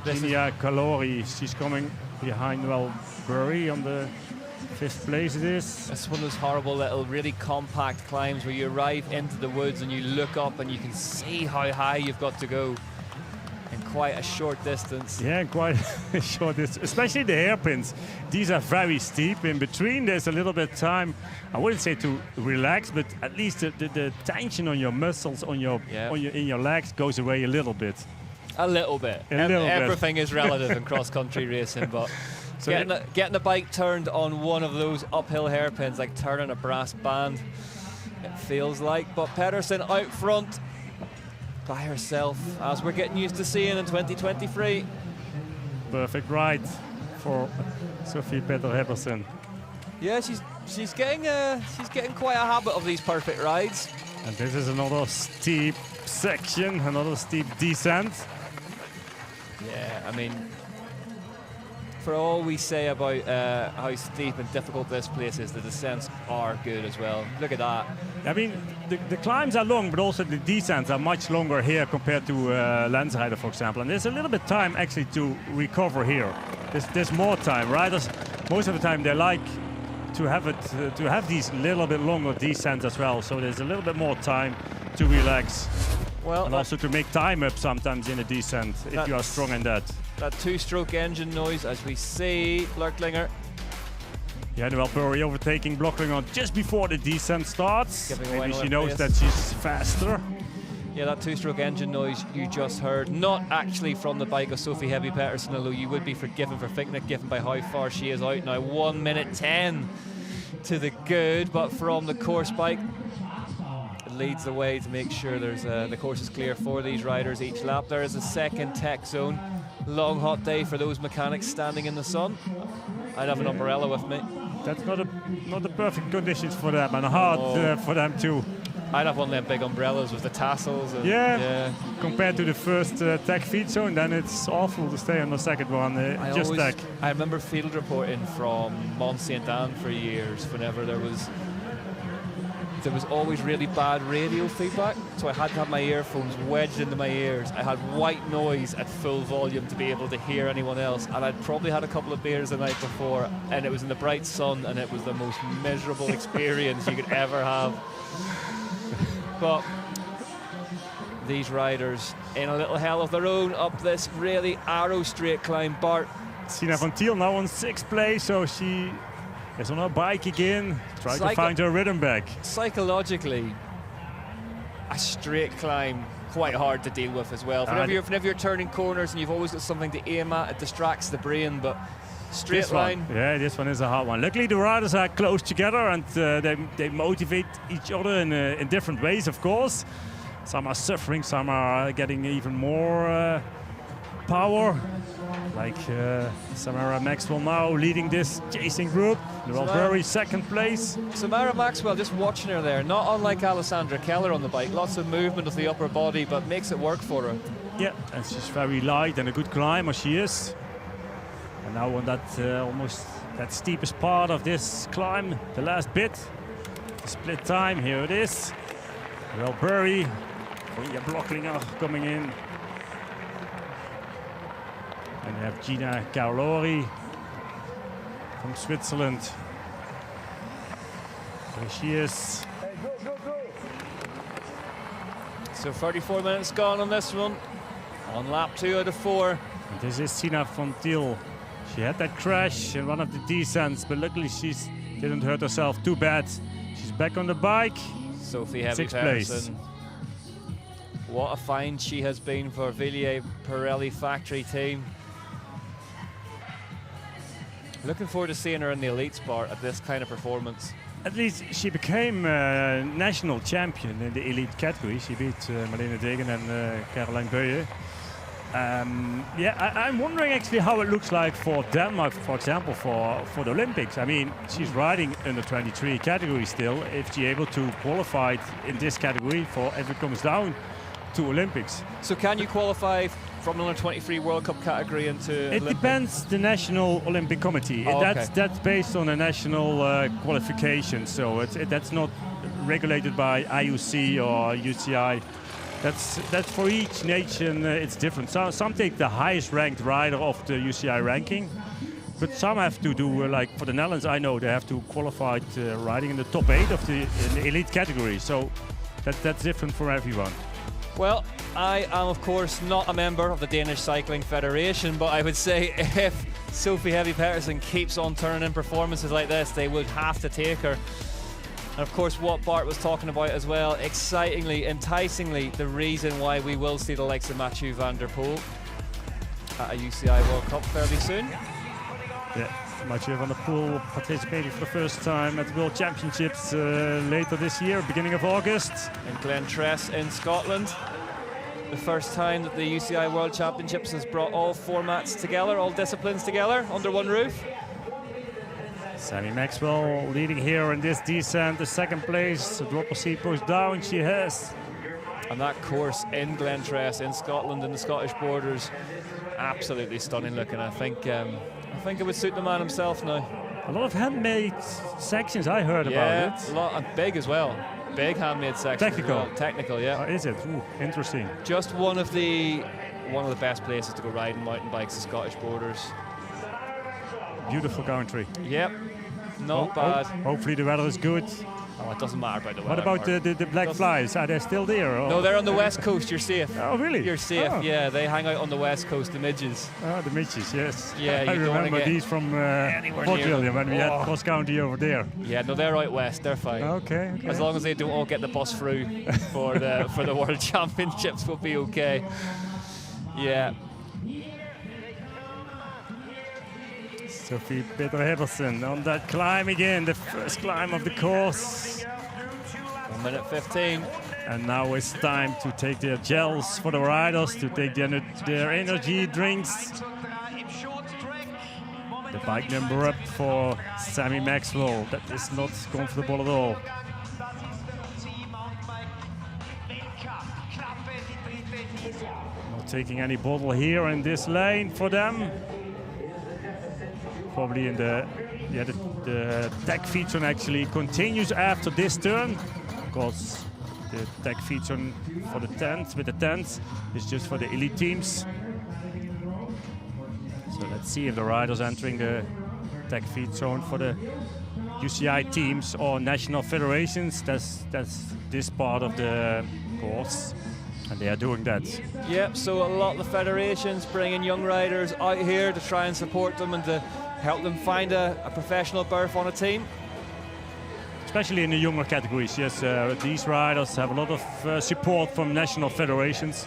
Eugenia Calori, she's coming behind, well, Bury on the 5th place it is. It's one of those horrible little really compact climbs where you arrive into the woods and you look up and you can see how high you've got to go in quite a short distance. Yeah, quite a short distance, especially the hairpins. These are very steep. In between there's a little bit of time, I wouldn't say to relax, but at least the tension on your muscles, in your legs goes away a little bit. A little bit. Everything is relative in cross-country racing, but so getting the bike turned on one of those uphill hairpins, like turning a brass band, it feels like. But Pedersen out front by herself, as we're getting used to seeing in 2023. Perfect ride for Sophie Peter-Heppersen. Yeah, she's getting quite a habit of these perfect rides. And this is another steep section, another steep descent. Yeah, I mean, for all we say about how steep and difficult this place is, the descents are good as well. Look at that. I mean, the climbs are long, but also the descents are much longer here compared to Lenzerheide, for example. And there's a little bit of time actually to recover here. There's more time. Riders, most of the time, they like to have these little bit longer descents as well. So there's a little bit more time to relax. Well, and also to make time up sometimes in a descent if you are strong in that. That 2-stroke engine noise, as we see, Blurklinger. Yeah, well, Bury overtaking Blurklinger just before the descent starts. Maybe she knows that she's faster. Yeah, that 2-stroke engine noise you just heard, not actually from the bike of Sophie Heby Petersen, although you would be forgiven for thinking it, given by how far she is out now. 1 minute 10 to the good, but from the course bike, leads the way to make sure there's the course is clear for these riders each lap. There is a second tech zone. Long hot day for those mechanics standing in the sun. I'd have an umbrella with me. That's not the perfect conditions for them, and hard for them too. I'd have one of them big umbrellas with the tassels. And, yeah, compared to the first tech feed zone, then it's awful to stay on the second one. Just tech. I remember field reporting from Mont Saint Anne for years. Whenever there was always really bad radio feedback, so I had to have my earphones wedged into my ears. I had white noise at full volume to be able to hear anyone else, and I'd probably had a couple of beers the night before, and it was in the bright sun, and it was the most miserable experience you could ever have. But these riders in a little hell of their own up this really arrow straight climb. Bart. Sina van Thiel now on 6th place, so she is on her bike again, trying to find her rhythm back. Psychologically, a straight climb, quite hard to deal with as well. Whenever you're turning corners and you've always got something to aim at, it distracts the brain, but straight line. Yeah, this one is a hard one. Luckily, the riders are close together and they motivate each other in different ways, of course. Some are suffering, some are getting even more power. Like Samara Maxwell now leading this chasing group. They're all very 2nd place. Samara Maxwell, just watching her there, not unlike Alessandra Keller on the bike. Lots of movement of the upper body, but makes it work for her. Yeah, and she's very light and a good climber she is. And now on that almost that steepest part of this climb, the last bit, the split time, here it is. Well, Bury, Blurklinger coming in. And you have Gina Carlori from Switzerland. There she is. So 34 minutes gone on this one. On lap 2 out of 4. And this is Sina van Thiel. She had that crash in one of the descents, but luckily she didn't hurt herself too bad. She's back on the bike. Sophie Heby Petersen. What a find she has been for Villiers Pirelli factory team. Looking forward to seeing her in the elite sport at this kind of performance. At least she became national champion in the elite category. She beat Marlene Degen and Caroline Beuye. I'm wondering actually how it looks like for Denmark, for example, for the Olympics. I mean, she's riding under 23 category still. If she's able to qualify in this category for if it comes down to Olympics. So can you qualify from the under 23 World Cup category into It Olympic? depends the National Olympic Committee. That's based on a national qualification, so that's not regulated by IOC or UCI. That's for each nation. It's different. Some take the highest ranked rider of the UCI ranking, But some have to do, like for the Netherlands, I know they have to qualify riding in the top 8 of in the elite category. So that's different for everyone. Well, I am of course not a member of the Danish Cycling Federation, but I would say if Sophie Heavy Pettersen keeps on turning in performances like this, they would have to take her. And of course, what Bart was talking about as well, excitingly, enticingly, the reason why we will see the likes of Mathieu van der Poel at a UCI World Cup fairly soon. Yeah, Mathieu van der Poel participating for the first time at the World Championships later this year, beginning of August. In Glentress in Scotland. The first time that the UCI World Championships has brought all formats together, all disciplines together under one roof. Sammy Maxwell leading here in this descent, the second place. Drop of seat goes down, she has. And that course in Glentress in Scotland, in the Scottish borders, absolutely stunning looking. I think it would suit the man himself now. A lot of handmade sections I heard about it. Yeah, a lot, and big as well. Big handmade sections. Technical. As well. Technical, yeah. Is it? Ooh, interesting. Just one of the best places to go riding mountain bikes, the Scottish borders. Beautiful country. Yep, not bad. Hopefully the weather is good. Oh, it doesn't matter about the weather. What about the black flies? Are they still there? Or? No, they're on the west coast. You're safe. Oh, really? You're safe. Oh. Yeah, they hang out on the west coast, the midges. Oh, the midges, yes. Yeah, I you don't remember these from Fort William when we had cross country over there. Yeah, no, they're out west. They're fine. Okay. As long as they don't all get the bus through for the World Championships, we'll be okay. Yeah. Sophie Peter-Hibbersen on that climb again, the first climb of the course. 1 minute 15. And now it's time to take their gels for the riders, to take their energy drinks. The bike number up for Sammy Maxwell. That is not comfortable at all. Not taking any bottle here in this lane for them. Probably in the tech feature actually continues after this turn, because the tech feature for the tents is just for the elite teams. So let's see if the riders entering the tech feed zone for the UCI teams or national federations. That's this part of the course, and they are doing that. Yep. So a lot of the federations bringing young riders out here to try and support them and to help them find a professional berth on a team. Especially in the younger categories, yes. These riders have a lot of support from national federations.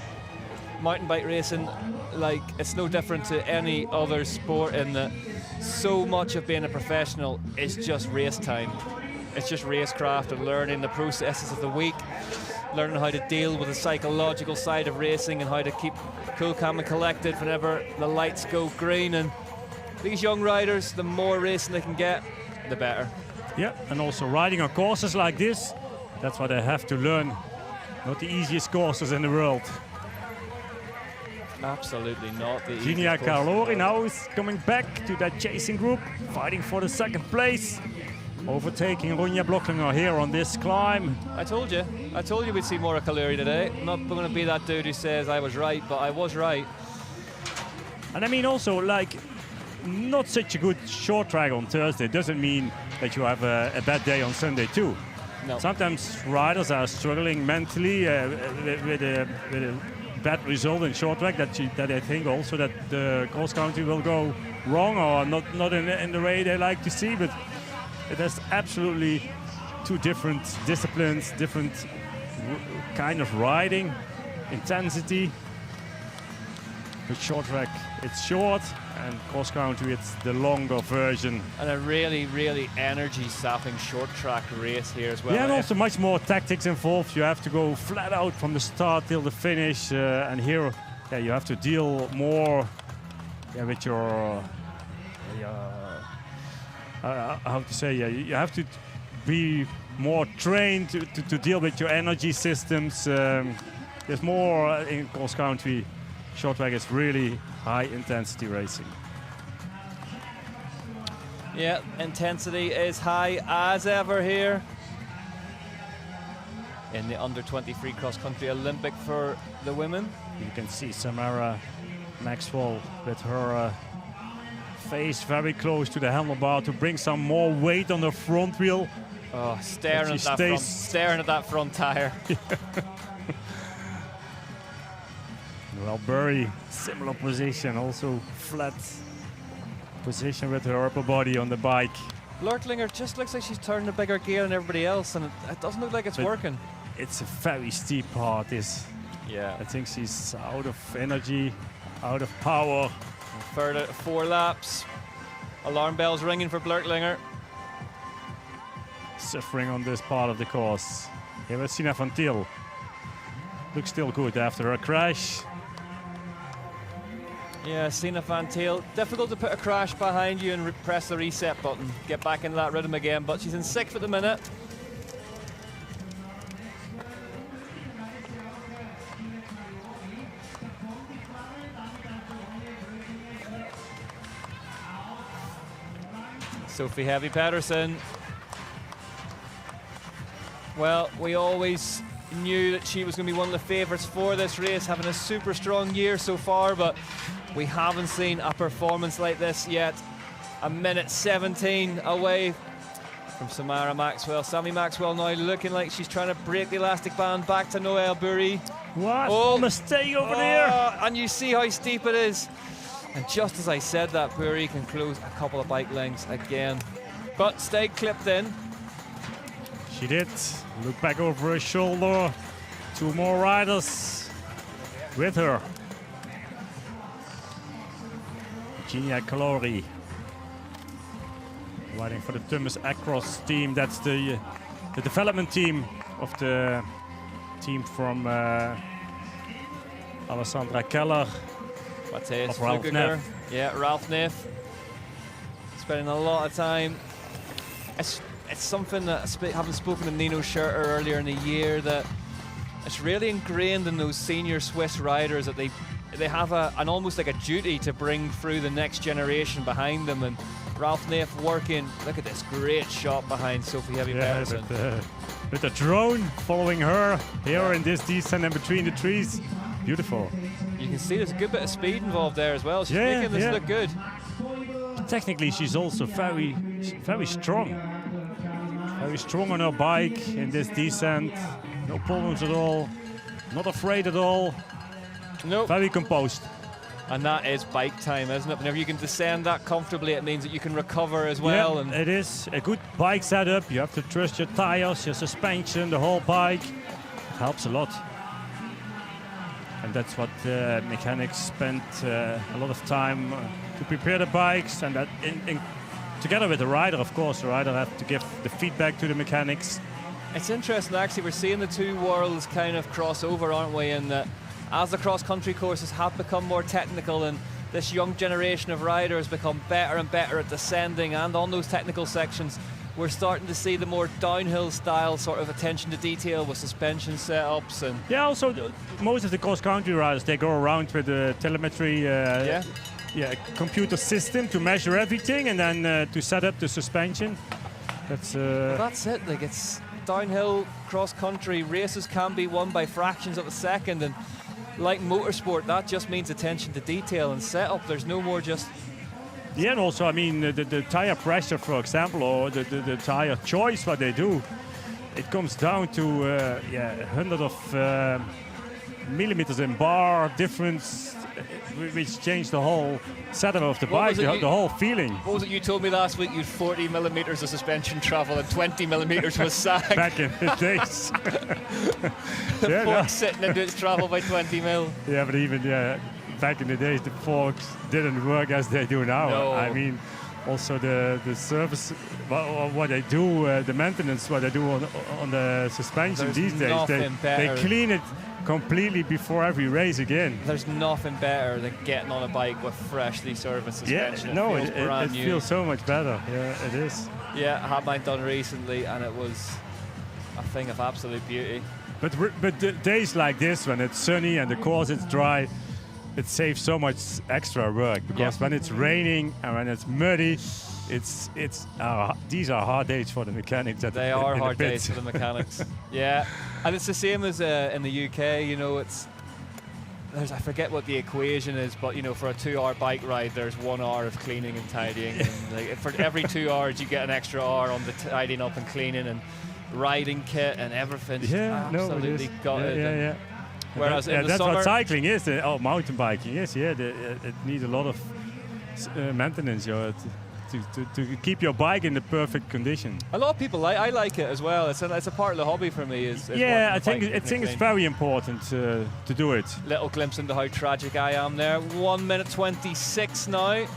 Mountain bike racing, like, it's no different to any other sport in that so much of being a professional is just race time. It's just racecraft and learning the processes of the week, learning how to deal with the psychological side of racing and how to keep cool, calm and collected whenever the lights go green. And these young riders, the more racing they can get, the better. Yeah, and also riding on courses like this, that's what they have to learn. Not the easiest courses in the world. Absolutely not the Ginia easiest Carlori now is coming back to that chasing group, fighting for the second place. Overtaking Ronja Blocklinger here on this climb. I told you we'd see more of Kaluri today. I'm not going to be that dude who says I was right, but I was right. And I mean also, like, not such a good short track on Thursday doesn't mean that you have a bad day on Sunday too. No. Sometimes riders are struggling mentally with a bad result in short track that I think also that the cross country will go wrong or not in the way they like to see, but it has absolutely two different disciplines, different kind of riding, intensity. With short track, it's short, and cross country, it's the longer version. And a really, really energy-sapping short track race here as well. Yeah, and also much more tactics involved. You have to go flat out from the start till the finish, and here, yeah, you have to deal more with your how to say, you have to be more trained to deal with your energy systems. There's more in cross country. Short track is really high intensity racing. Yeah, intensity is high as ever here in the under 23 cross country Olympic for the women. You can see Samara Maxwell with her face very close to the handlebar to bring some more weight on the front wheel. Oh, staring at that front tire. Well, Burry, similar position, also flat position with her upper body on the bike. Blurtlinger just looks like she's turning a bigger gear than everybody else, and it doesn't look like it's working. It's a very steep part, this. Yeah. I think she's out of energy, out of power. Third out of 4 laps. Alarm bells ringing for Blurtlinger. Suffering on this part of the course. Here is Sina van Til. Looks still good after her crash. Yeah, Sina van Til. Difficult to put a crash behind you and press the reset button. Get back into that rhythm again, but she's in 6th at the minute. Sophie Heavy Pedersen. Well, we always knew that she was going to be one of the favourites for this race, having a super strong year so far, but we haven't seen a performance like this yet. A minute 17 away from Samara Maxwell. Sammy Maxwell now looking like she's trying to break the elastic band back to Noelle Burry. What? Oh, mistake over there. And you see how steep it is. And just as I said that, Burry can close a couple of bike lengths again. But stayed clipped in. She did. Look back over her shoulder. 2 more riders with her. Virginia Calori riding for the Thomas Across team. That's the development team of the team from Alessandra Keller. Matthias Of Ralph Neff. Yeah, Ralph Neff. Spending a lot of time. It's something that, having spoken to Nino Schurter earlier in the year, that it's really ingrained in those senior Swiss riders that they have an almost like a duty to bring through the next generation behind them. And Ralph Neff working, look at this great shot behind Sophie Heavy Pedersen. With the drone following her here in this descent and between the trees. Beautiful. You can see there's a good bit of speed involved there as well. She's making this look good. Technically, she's also very strong. Very strong on her bike in this descent. No problems at all. Not afraid at all. Nope. Very composed. And that is bike time, isn't it? Whenever you can descend that comfortably, it means that you can recover as well. Yeah, and it is a good bike setup. You have to trust your tires, your suspension, the whole bike. It helps a lot. And that's what mechanics spent a lot of time to prepare the bikes, and that together with the rider, of course. The rider has to give the feedback to the mechanics. It's interesting, actually. We're seeing the two worlds kind of cross over, aren't we? And as the cross-country courses have become more technical and this young generation of riders become better and better at descending and on those technical sections, we're starting to see the more downhill style sort of attention to detail with suspension setups. And yeah, also most of the cross-country riders, they go around with the telemetry computer system to measure everything and then to set up the suspension. That's it. Like, it's downhill cross-country races can be won by fractions of a second, and like motorsport, that just means attention to detail and setup. There's no more just... Yeah, and also, I mean, the tire pressure, for example, or the tire choice, what they do, it comes down to 100 of millimeters in bar difference, which changed the whole setup of the bike, the whole feeling. What was it you told me last week? You had 40 millimeters of suspension travel and 20 millimeters was sag. Back in the days. The fork sitting into its travel by 20 mil. Yeah, but even back in the days, the forks didn't work as they do now. No. I mean, also the service, what they do, the maintenance, what they do on the suspension these days, they clean it completely before every race again. There's nothing better than getting on a bike with freshly serviced suspension. Yeah, no, it feels so much better. Yeah, it is. Yeah, I had mine done recently, and it was a thing of absolute beauty. But days like this, when it's sunny and the course is dry, it saves so much extra work, because when it's raining and when it's muddy, these are hard days for the mechanics. They are hard days for the mechanics. Yeah, and it's the same as in the UK. You know, I forget what the equation is, but you know, for a 2-hour bike ride, there's 1 hour of cleaning and tidying. And like, for every 2 hours, you get an extra hour on the tidying up and cleaning and riding kit and everything. Yeah, absolutely gutted. Yeah. Whereas in the that's summer, what cycling is. Mountain biking is. Yeah, it needs a lot of maintenance. To keep your bike in the perfect condition. a lot of people I like it as well. It's a part of the hobby for me. Yeah, I think it's very important to do it. Little glimpse into how tragic I am there. 1 minute 26 now.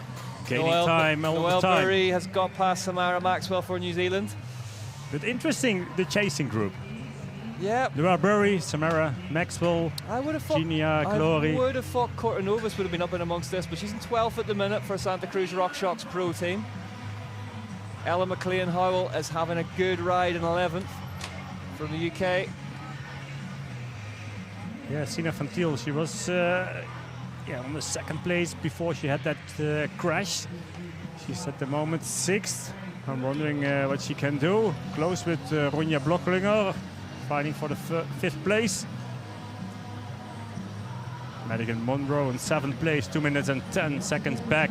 Gaining time all the time. Burry has got past Samara Maxwell for New Zealand. But interesting, the chasing group. Yeah. There are Burry, Samara, Maxwell, I would have thought Glory. I would have thought Cortinovis would have been up in amongst this, but she's in 12th at the minute for Santa Cruz RockShox Pro team. Ella McLean Howell is having a good ride in 11th from the UK. Yeah, Sina van Tiel, she was on the 2nd place before she had that crash. She's at the moment 6th. I'm wondering what she can do. Close with Ronja Blocklinger, fighting for the 5th place. Madigan Monroe in 7th place, 2 minutes and 10 seconds back.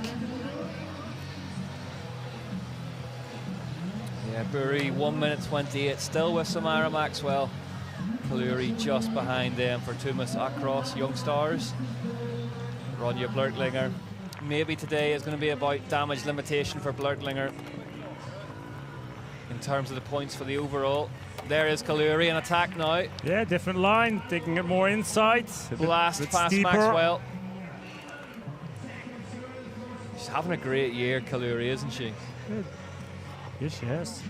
Yeah, Burry 1 minute 28, still with Samara Maxwell. Kaluri just behind them for Tumas Akros Young Stars. Ronja Blurtlinger. Maybe today is going to be about damage limitation for Blurtlinger in terms of the points for the overall. There is Kaluri in attack now. Yeah, different line, taking it more inside. Blast past steeper. Maxwell. She's having a great year, Kaluri, isn't she? Yes, she has.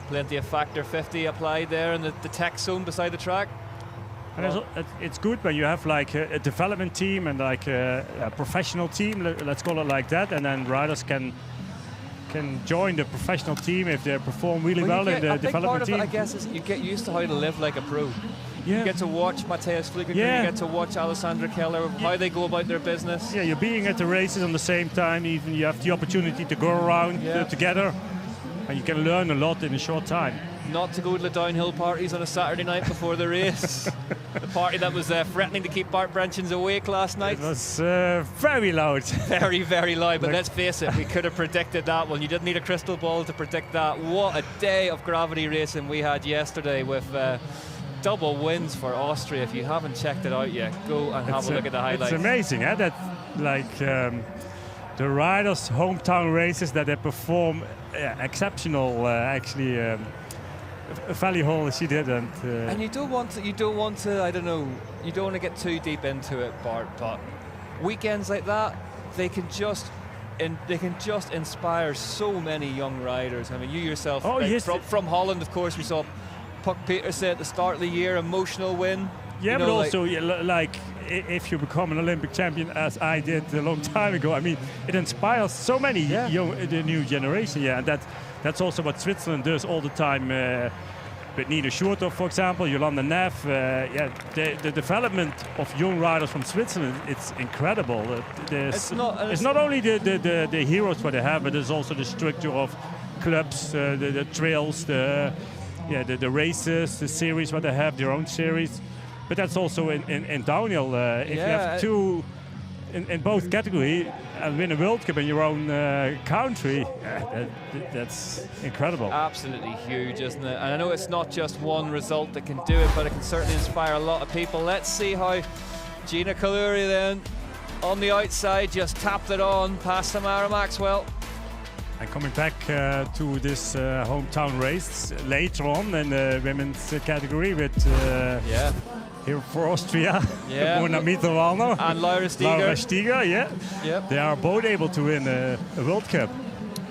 Plenty of factor 50 applied there in the tech zone beside the track. And it's good when you have like a development team and like a professional team, let's call it like that, and then riders can join the professional team if they perform really well in the development team. Part of it, I guess, is you get used to how to live like a pro. Yeah. You get to watch Matthias Flicker, Yeah. you get to watch Alessandra Keller, how they go about their business. Yeah, you're being at the races on the same time, even you have the opportunity to go around together, and you can learn a lot in a short time. Not to go to the downhill parties on a Saturday night before the race. The party that was threatening to keep Bart Brenchens awake last night. It was very loud. Very, very loud, but let's face it, we could have predicted that one. You didn't need a crystal ball to predict that. What a day of gravity racing we had yesterday with double wins for Austria. If you haven't checked it out yet, go and have a look at the highlights. It's amazing, that like the riders' hometown races that they perform exceptional. Actually, Valley Hall she did, and you don't want to. I don't know. You don't want to get too deep into it, Bart. But weekends like that, they can just inspire so many young riders. I mean, you yourself. From Holland, of course, we saw Puck Petersen at the start of the year, emotional win. Yeah, but also like if you become an Olympic champion, as I did a long time ago, I mean, it inspires so many the new generation. Yeah, and that's also what Switzerland does all the time. With Nina Schurter, for example, Jolanda Neff. The development of young riders from Switzerland, it's incredible. It's not only the heroes what they have, but there's also the structure of clubs, the trails, the races, the series what they have, their own series. But that's also in downhill. If you have two in both categories and win a World Cup in your own country, that's incredible. Absolutely huge, isn't it? And I know it's not just one result that can do it, but it can certainly inspire a lot of people. Let's see how Gina Kaluri then, on the outside, just tapped it on past Samara Maxwell. And coming back to this hometown race later on in the women's category with here for Austria, Mona Mitterwalner and Laura Stieger. Yep. They are both able to win a World Cup.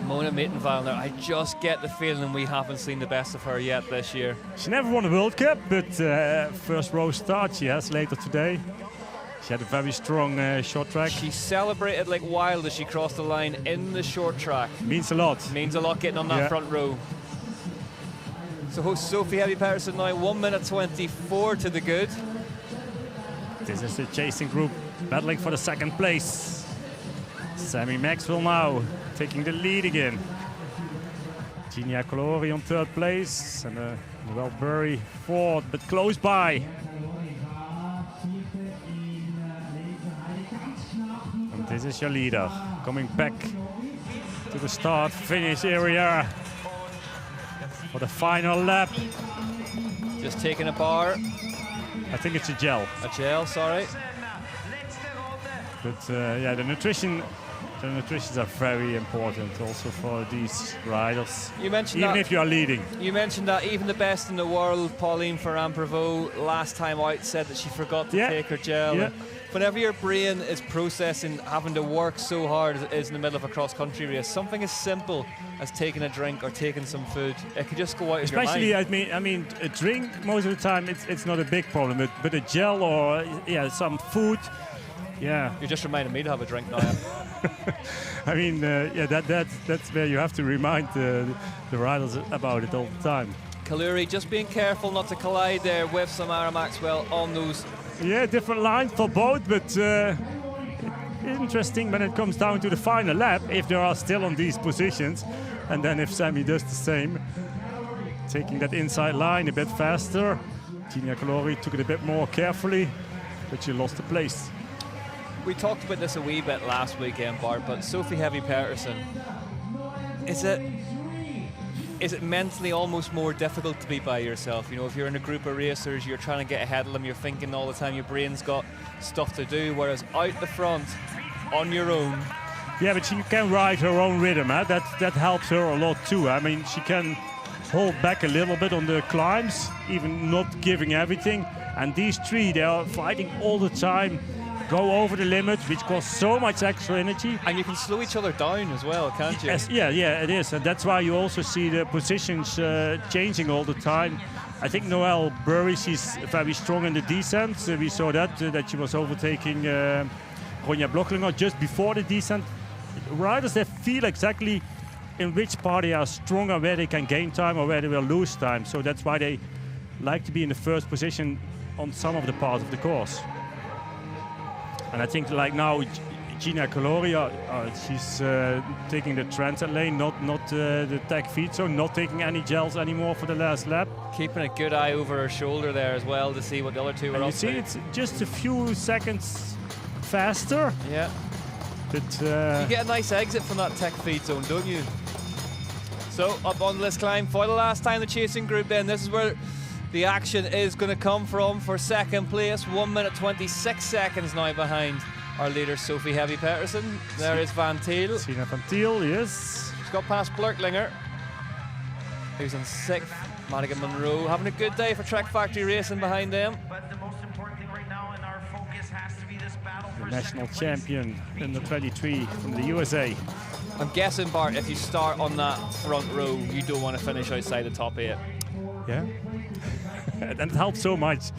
Mona Mitterwalner, I just get the feeling we haven't seen the best of her yet this year. She never won a World Cup, but first row start she has later today. She had a very strong short track. She celebrated like wild as she crossed the line in the short track. Means a lot. Means a lot getting on that front row. So host Sophie Heavy-Petersen now 1 minute 24 to the good. This is the chasing group battling for the 2nd place. Sammy Maxwell now taking the lead again. Gina Colori on 3rd place and Noelle Burry 4th, but close by. This is your leader coming back to the start-finish area for the final lap. Just taking a bar. I think it's a gel. A gel, sorry. But yeah, the nutritions are very important also for these riders. You mentioned even that, if you are leading. You mentioned that even the best in the world, Pauline Ferrand-Prévot, last time out said that she forgot to take her gel. Yeah. Whenever your brain is processing having to work so hard as it is in the middle of a cross-country race, something as simple as taking a drink or taking some food, it could just go out of your mind. Especially, I mean, a drink most of the time it's not a big problem, but a gel or some food, yeah. You just reminded me to have a drink now. I mean, yeah, that's where you have to remind the riders about it all the time. Kaluri just being careful not to collide there with Samara Maxwell on those. Yeah, different line for both, but interesting when it comes down to the final lap, if they are still on these positions, and then if Sammy does the same, taking that inside line a bit faster. Gina Kaluri took it a bit more carefully, but she lost the place. We talked about this a wee bit last weekend, Bart, but Sophie Heavy-Petersen, is it mentally almost more difficult to be by yourself? You know, if you're in a group of racers, you're trying to get ahead of them, you're thinking all the time, your brain's got stuff to do, whereas out the front, on your own. Yeah, but she can ride her own rhythm, huh? That helps her a lot too. I mean, she can hold back a little bit on the climbs, even not giving everything. And these three, they are fighting all the time, go over the limit, which costs so much extra energy. And you can slow each other down as well, can't you? Yes, yeah, it is. And that's why you also see the positions changing all the time. I think Noelle Burry, she's very strong in the descent. We saw that she was overtaking Ronja Blocklinger just before the descent. Riders, they feel exactly in which part they are stronger, where they can gain time or where they will lose time. So that's why they like to be in the first position on some of the parts of the course. And I think like now, Gina Kaluri, she's taking the transit lane, not the tech feed, so not taking any gels anymore for the last lap. Keeping a good eye over her shoulder there as well to see what the other two are up to. You see, it's just a few seconds faster. Yeah. But, you get a nice exit from that tech feed zone, don't you? So up on this climb for the last time, the chasing group then. This is where the action is going to come from for second place. 1 minute 26 seconds now behind our leader Sophie Heavy-Petersen. There is Van Thiel. Sina Van Thiel, yes. She's got past Blurklinger, who's in 6th. Madigan Monroe having a good day for Trek Factory Racing behind them. But the most important thing right now in our focus has to be this battle The for national champion in the 23 from the USA. I'm guessing, Bart, if you start on that front row, you don't want to finish outside the top 8. Yeah. And it helps so much.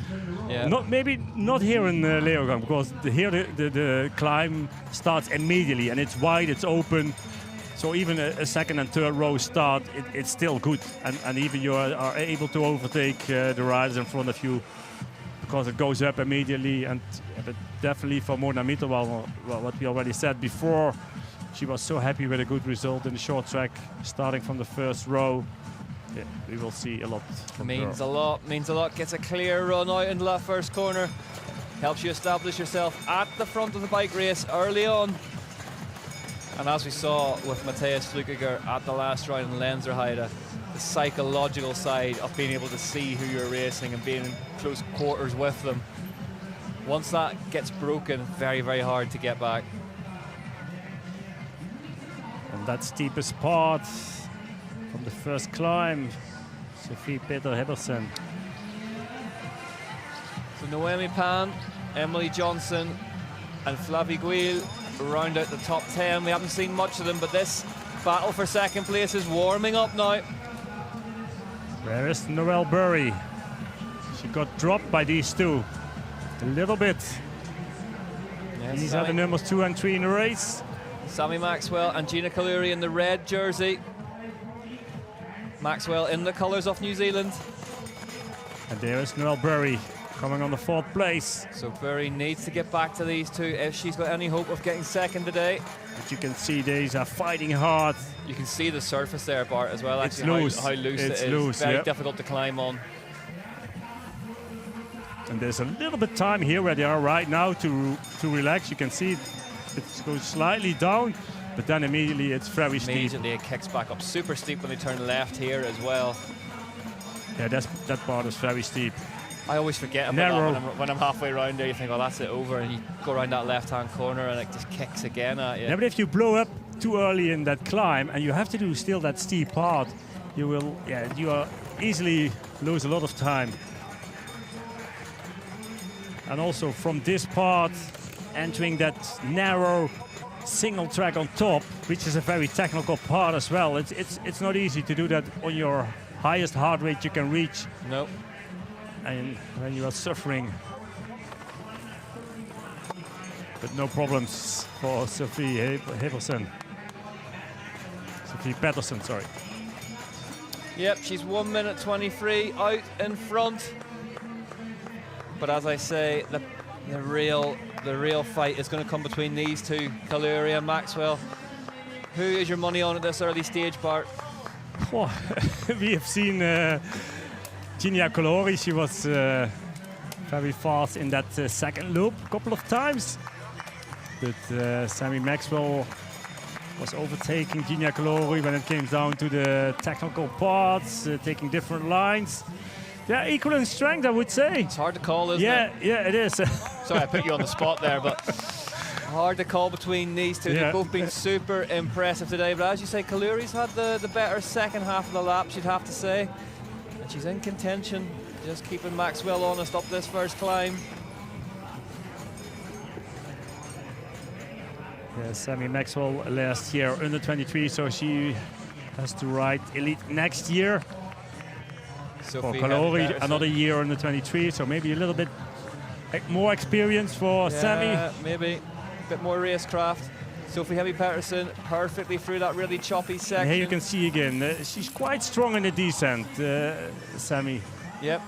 Yeah. Maybe not here in Leogang, because here the climb starts immediately and it's wide, it's open. So even a second and third row start, it's still good. And even you are able to overtake the riders in front of you because it goes up immediately. And but definitely for Mona Mitterwald, what we already said before, she was so happy with a good result in the short track, starting from the first row. Yeah, we will see a lot from her. Means a lot. Gets a clear run out into that first corner. Helps you establish yourself at the front of the bike race early on. And as we saw with Matthias Flukiger at the last round in Lenzerheide, the psychological side of being able to see who you're racing and being in close quarters with them. Once that gets broken, very, very hard to get back. And that steepest part from the first climb, Sophie Peter-Hebersen. So Noemi Pan, Emily Johnson and Flavie Guil round out the top 10. We haven't seen much of them, but this battle for second place is warming up now. Where is Noelle Burry? She got dropped by these two a little bit. Yes, These are the numbers 2 and 3 in the race. Sammy Maxwell and Gina Kaluri in the red jersey. Maxwell in the colours of New Zealand. And there is Noelle Burry coming on the 4th place. So Burry needs to get back to these two if she's got any hope of getting second today. But you can see these are fighting hard. You can see the surface there, Bart, as well. It's actually, loose. How loose It's it is. loose, Very yeah. difficult to climb on. And there's a little bit time here where they are right now to relax. You can see It goes slightly down, but then immediately it's very steep. Immediately it kicks back up. Super steep when they turn left here as well. Yeah, that part is very steep. I always forget about that when I'm halfway around there. You think, oh, that's it over, and you go around that left-hand corner and it just kicks again at you. Yeah, but if you blow up too early in that climb and you have to do still that steep part, you will, you are easily lose a lot of time. And also from this part, entering that narrow single track on top, which is a very technical part as well. It's not easy to do that on your highest heart rate you can reach. Nope. And when you are suffering. But no problems for Sophie Pedersen. Sophie Pedersen, sorry. Yep, she's 1 minute 23 out in front. But as I say, the real fight is going to come between these two, Kaluri and Maxwell. Who is your money on at this early stage, Bart? Oh, we have seen Ginia Kaluri. She was very fast in that second loop a couple of times. But Sammy Maxwell was overtaking Ginia Kaluri when it came down to the technical parts, taking different lines. Yeah, equal in strength, I would say. It's hard to call, isn't it? Yeah, it is. Sorry, I put you on the spot there, but hard to call between these two. Yeah. They've both been super impressive today. But as you say, Kaluri's had the better second half of the lap, you'd have to say. And she's in contention, just keeping Maxwell honest up this first climb. Yeah, Sammy Maxwell last year under 23, so she has to ride elite next year. For Kaluri, another year under 23, so maybe a little bit more experience for Sammy. Maybe a bit more racecraft. Sophie Heavy Peterson perfectly through that really choppy section. Here you can see again, she's quite strong in the descent, Sammy. Yep.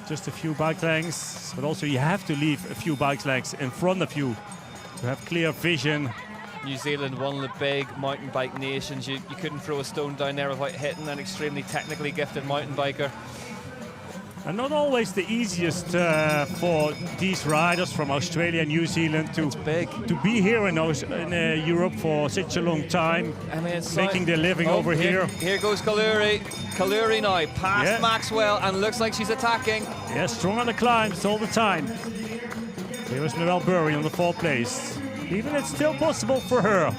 Just a few bike lengths, but also you have to leave a few bike lengths in front of you to have clear vision. New Zealand, one of the big mountain bike nations. You couldn't throw a stone down there without hitting an extremely technically gifted mountain biker. And not always the easiest for these riders from Australia and New Zealand to be here in Europe for such a long time, I mean, making their living over here. Here goes Kaluri. Kaluri now past Maxwell and looks like she's attacking. Yeah, strong on the climbs all the time. Here is Noelle Burry on the 4th place. Even it's still possible for her.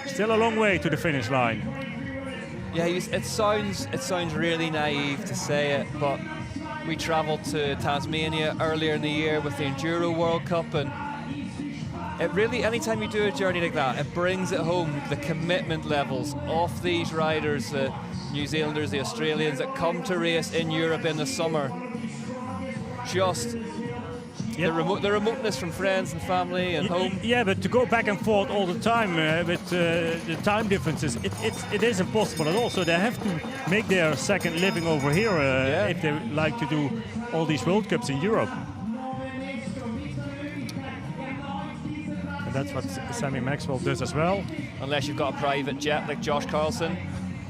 Still a long way to the finish line. Yeah, it sounds really naive to say it, but we travelled to Tasmania earlier in the year with the Enduro World Cup, and it really, anytime you do a journey like that, it brings it home, the commitment levels of these riders, the New Zealanders, the Australians that come to race in Europe in the summer. Just the remoteness from friends and family and home. Yeah, but to go back and forth all the time with the time differences, it is impossible. And also they have to make their second living over here if they like to do all these World Cups in Europe. And that's what Sammy Maxwell does as well. Unless you've got a private jet like Josh Carlson.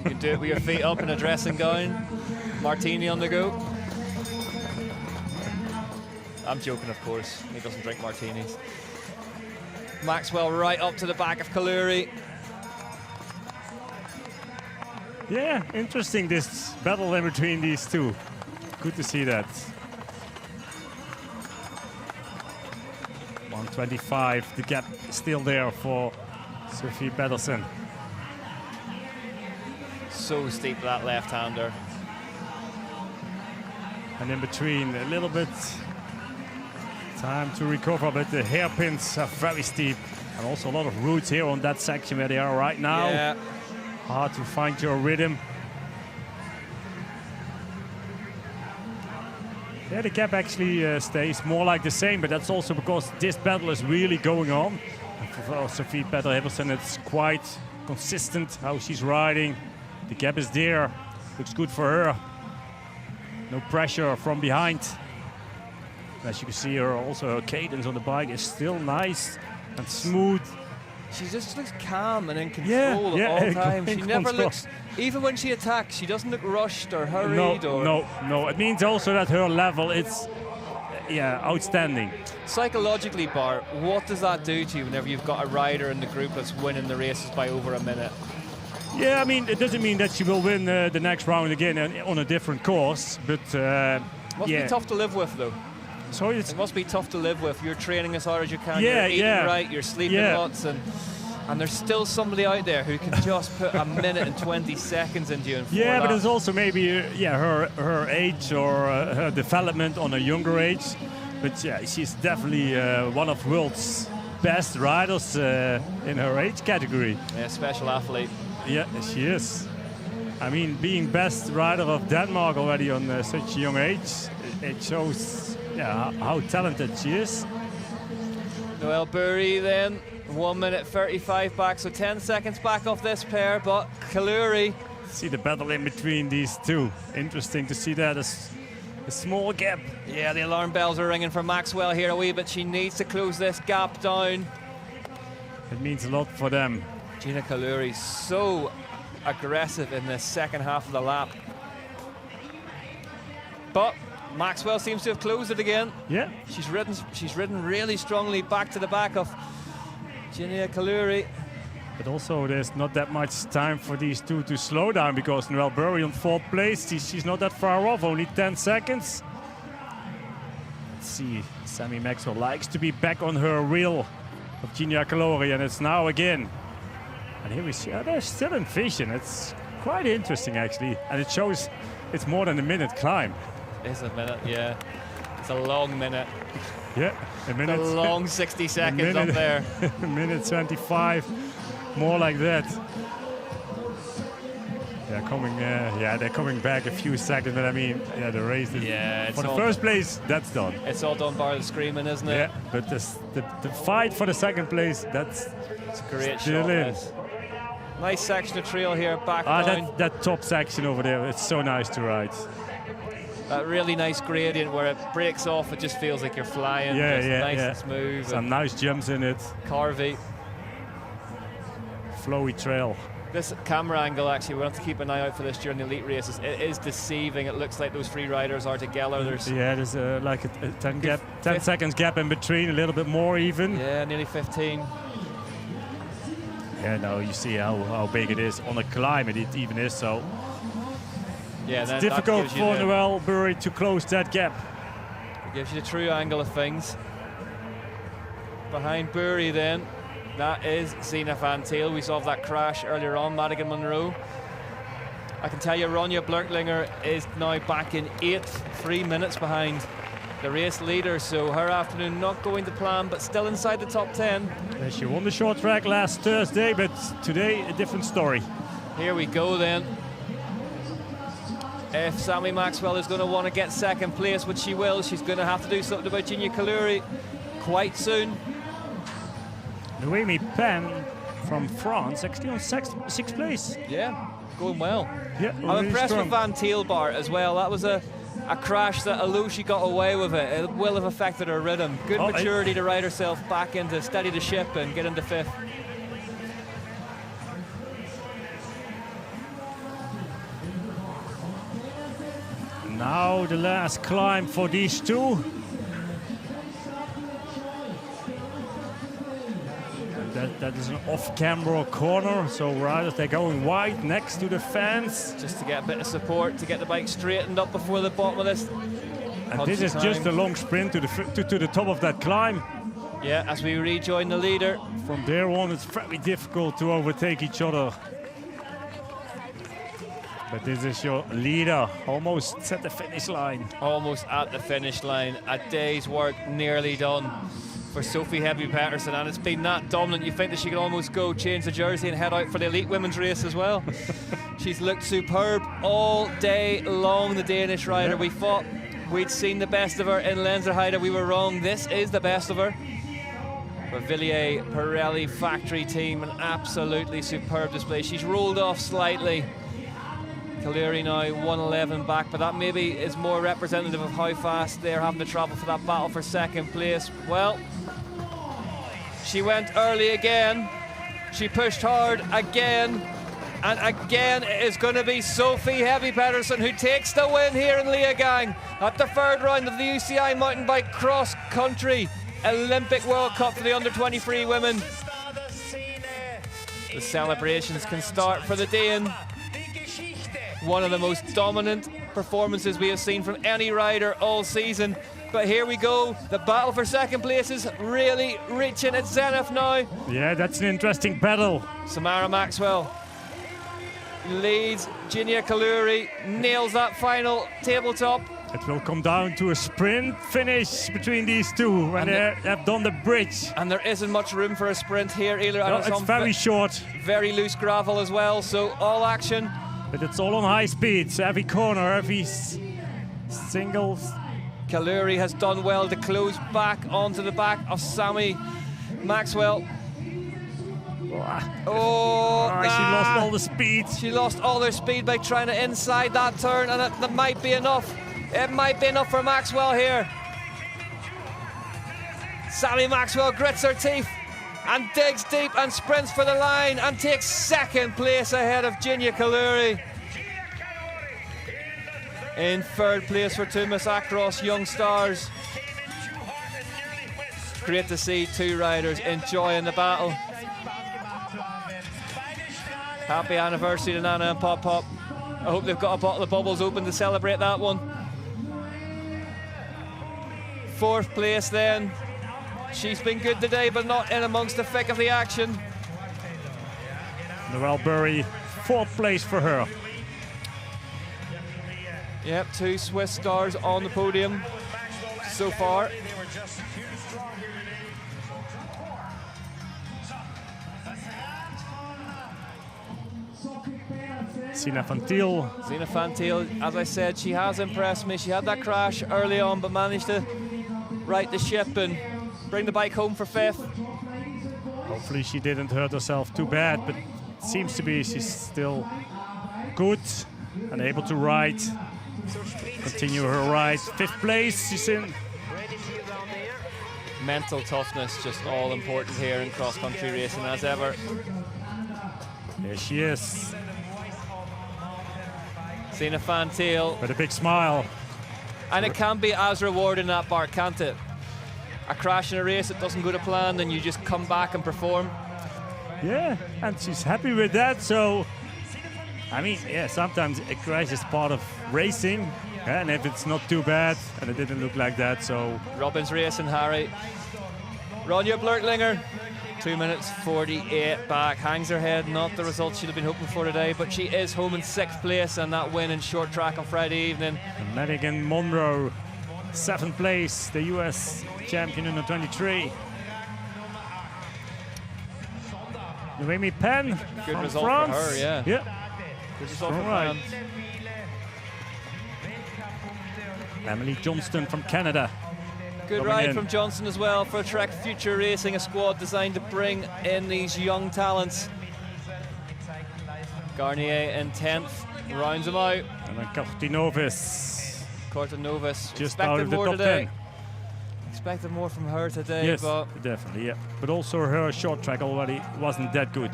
You can do it with your feet up in a dressing gown, martini on the go. I'm joking, of course. He doesn't drink martinis. Maxwell right up to the back of Kaluri. Yeah, interesting, this battle in between these two. Good to see that. 125, the gap is still there for Sophie Pedersen. So steep, that left-hander. And in between, a little bit time to recover, but the hairpins are very steep. And also a lot of roots here on that section where they are right now. Yeah. Hard to find your rhythm. Yeah, the gap actually stays more like the same, but that's also because this battle is really going on. And for Sophie Pedersen, it's quite consistent how she's riding. The gap is there, looks good for her. No pressure from behind. As you can see, her also her cadence on the bike is still nice and smooth. She just looks calm and in control at all times. She never looks, even when she attacks, she doesn't look rushed or hurried. No. It means also that her level, it's outstanding. Psychologically, Bart, what does that do to you whenever you've got a rider in the group that's winning the races by over a minute? Yeah, I mean, it doesn't mean that she will win the next round again on a different course, but Must be tough to live with, though. So it must be tough to live with. You're training as hard as you can. Yeah, you're eating right. You're sleeping lots, and there's still somebody out there who can just put a minute and 20 seconds into you. In 4 but laps. there's also maybe her age or her development on a younger age. But yeah, she's definitely one of world's best riders in her age category. Yeah, special athlete. Yeah, she is. I mean, being best rider of Denmark already on such a young age, it shows how talented she is. Noelle Burry then, 1 minute 35 back, so 10 seconds back off this pair, but Kaluri. See the battle in between these two. Interesting to see that as a small gap. Yeah, the alarm bells are ringing for Maxwell here a wee bit. She needs to close this gap down. It means a lot for them. Gina Kaluri so aggressive in the second half of the lap. But Maxwell seems to have closed it again. Yeah. She's ridden really strongly back to the back of Gina Kaluri. But also there's not that much time for these two to slow down because Noelle Burry on 4th place, she's not that far off, only 10 seconds. Let's see, Sammy Maxwell likes to be back on her reel of Gina Kaluri, and it's now again. And here we see, they're still in vision. It's quite interesting actually, and it shows it's more than a minute climb. It's a minute, yeah. It's a long minute. Yeah, a minute. A long 60 seconds up there. A minute 25, more like that. They're coming back a few seconds, but I mean, the race is for the first place, that's done. It's all done bar the screaming, isn't it? Yeah, but the fight for the second place, that's it's a great still shot. in. Nice section of trail here, back down. That top section over there, it's so nice to ride. That really nice gradient where it breaks off, it just feels like you're flying. Nice and smooth. Some nice jumps in it. Carvey. Flowy trail. This camera angle, actually, we have to keep an eye out for this during the elite races. It is deceiving. It looks like those three riders are together. There's like a 10 seconds gap in between, a little bit more even. Yeah, nearly 15. Yeah, no, you see how big it is on a climb. It even is so. Yeah, it's difficult for Noelle Burry to close that gap. It gives you the true angle of things. Behind Burry then, that is Zina Van Thiel. We saw that crash earlier on, Madigan Monroe. I can tell you Ronja Blurklinger is now back in 8th, 3 minutes behind the race leader, so her afternoon not going to plan, but still inside the top 10. Yeah, she won the short track last Thursday, but today a different story. Here we go then. If Sammy Maxwell is going to want to get second place, which she will, she's going to have to do something about Gina Kaluri quite soon. Noémie Penn from France, actually on sixth place. Yeah, going well. Yeah, I'm impressed with Van Thiel, Bart, as well. That was a crash that, although she got away with it, it will have affected her rhythm. Good maturity to ride herself back into, steady the ship and get into 5th. Now the last climb for these two. That is an off-camera corner, so riders, they're going wide next to the fence. Just to get a bit of support, to get the bike straightened up before the bottom of this. And this is just a long sprint to the top of that climb. Yeah, as we rejoin the leader. From there on, it's very difficult to overtake each other. But this is your leader, almost at the finish line. Almost at the finish line. A day's work nearly done for Sophie Heby-Pettersen, and it's been that dominant you think that she could almost go change the jersey and head out for the elite women's race as well. She's looked superb all day long, the Danish rider. We thought we'd seen the best of her in Lenzerheide. We were wrong. This is the best of her. For Villiers Pirelli factory team, an absolutely superb display. She's rolled off slightly. Kaluri now 1:11 back, but that maybe is more representative of how fast they're having to travel for that battle for second place. Well, she went early again. She pushed hard again. And again, it is going to be Sophie Heavy-Pettersson who takes the win here in Leogang at the third round of the UCI Mountain Bike Cross Country Olympic World Cup for the under-23 women. The celebrations can start for the Dane. One of the most dominant performances we have seen from any rider all season. But here we go, the battle for second place is really reaching its zenith now. Yeah, that's an interesting battle. Samara Maxwell leads Ginia Kaluri, nails that final tabletop. It will come down to a sprint finish between these two when they have done the bridge. And there isn't much room for a sprint here either. No, it's very short. Very loose gravel as well, so all action. But it's all on high speed, so every corner, every single. Kaluri has done well to close back onto the back of Sammy Maxwell. She lost all the speed. She lost all her speed by trying to inside that turn, and that might be enough. It might be enough for Maxwell here. Sammy Maxwell grits her teeth and digs deep and sprints for the line and takes second place ahead of Ginia Kaluri. In third place for two Miss Across Young Stars. Great to see two riders enjoying the battle. Happy anniversary to Nana and Pop Pop. I hope they've got a bottle of bubbles open to celebrate that one. Fourth place then. She's been good today, but not in amongst the thick of the action. Noelle Burry, fourth place for her. Yep, two Swiss stars on the podium so far. Sina van Thiel. Zina van Thiel, as I said, she has impressed me. She had that crash early on, but managed to right the ship and bring the bike home for fifth. Hopefully she didn't hurt herself too bad, but it seems to be she's still good and able to ride. Continue her ride. Fifth place, she's in. Mental toughness, just all important here in cross-country racing as ever. There she is. Zina van Thiel. With a big smile. And it can be as rewarding that bar, can't it? A crash in a race that doesn't go to plan, then you just come back and perform. Yeah, and she's happy with that, so I mean, yeah, sometimes a crash is part of racing, and if it's not too bad, and it didn't look like that, so. Robin's racing, Harry. Ronja Blurtlinger, 2 minutes 48 back, hangs her head, not the result she'd have been hoping for today, but she is home in sixth place, and that win in short track on Friday evening. And Madigan Monroe, seventh place, the US champion in the 23. Noemi Penn Good from result France. for her, yeah. Good result for Right. France. Emily Johnston from Canada. Good coming ride in. from Johnson as well for Trek Future Racing, a squad designed to bring in these young talents. Garnier in 10th, rounds them out. And then Cortinovis. Cortinovis, Just out expected of the more top today. 10. Expected more from her today, Yes, but definitely, yeah. But also her short track already wasn't that good.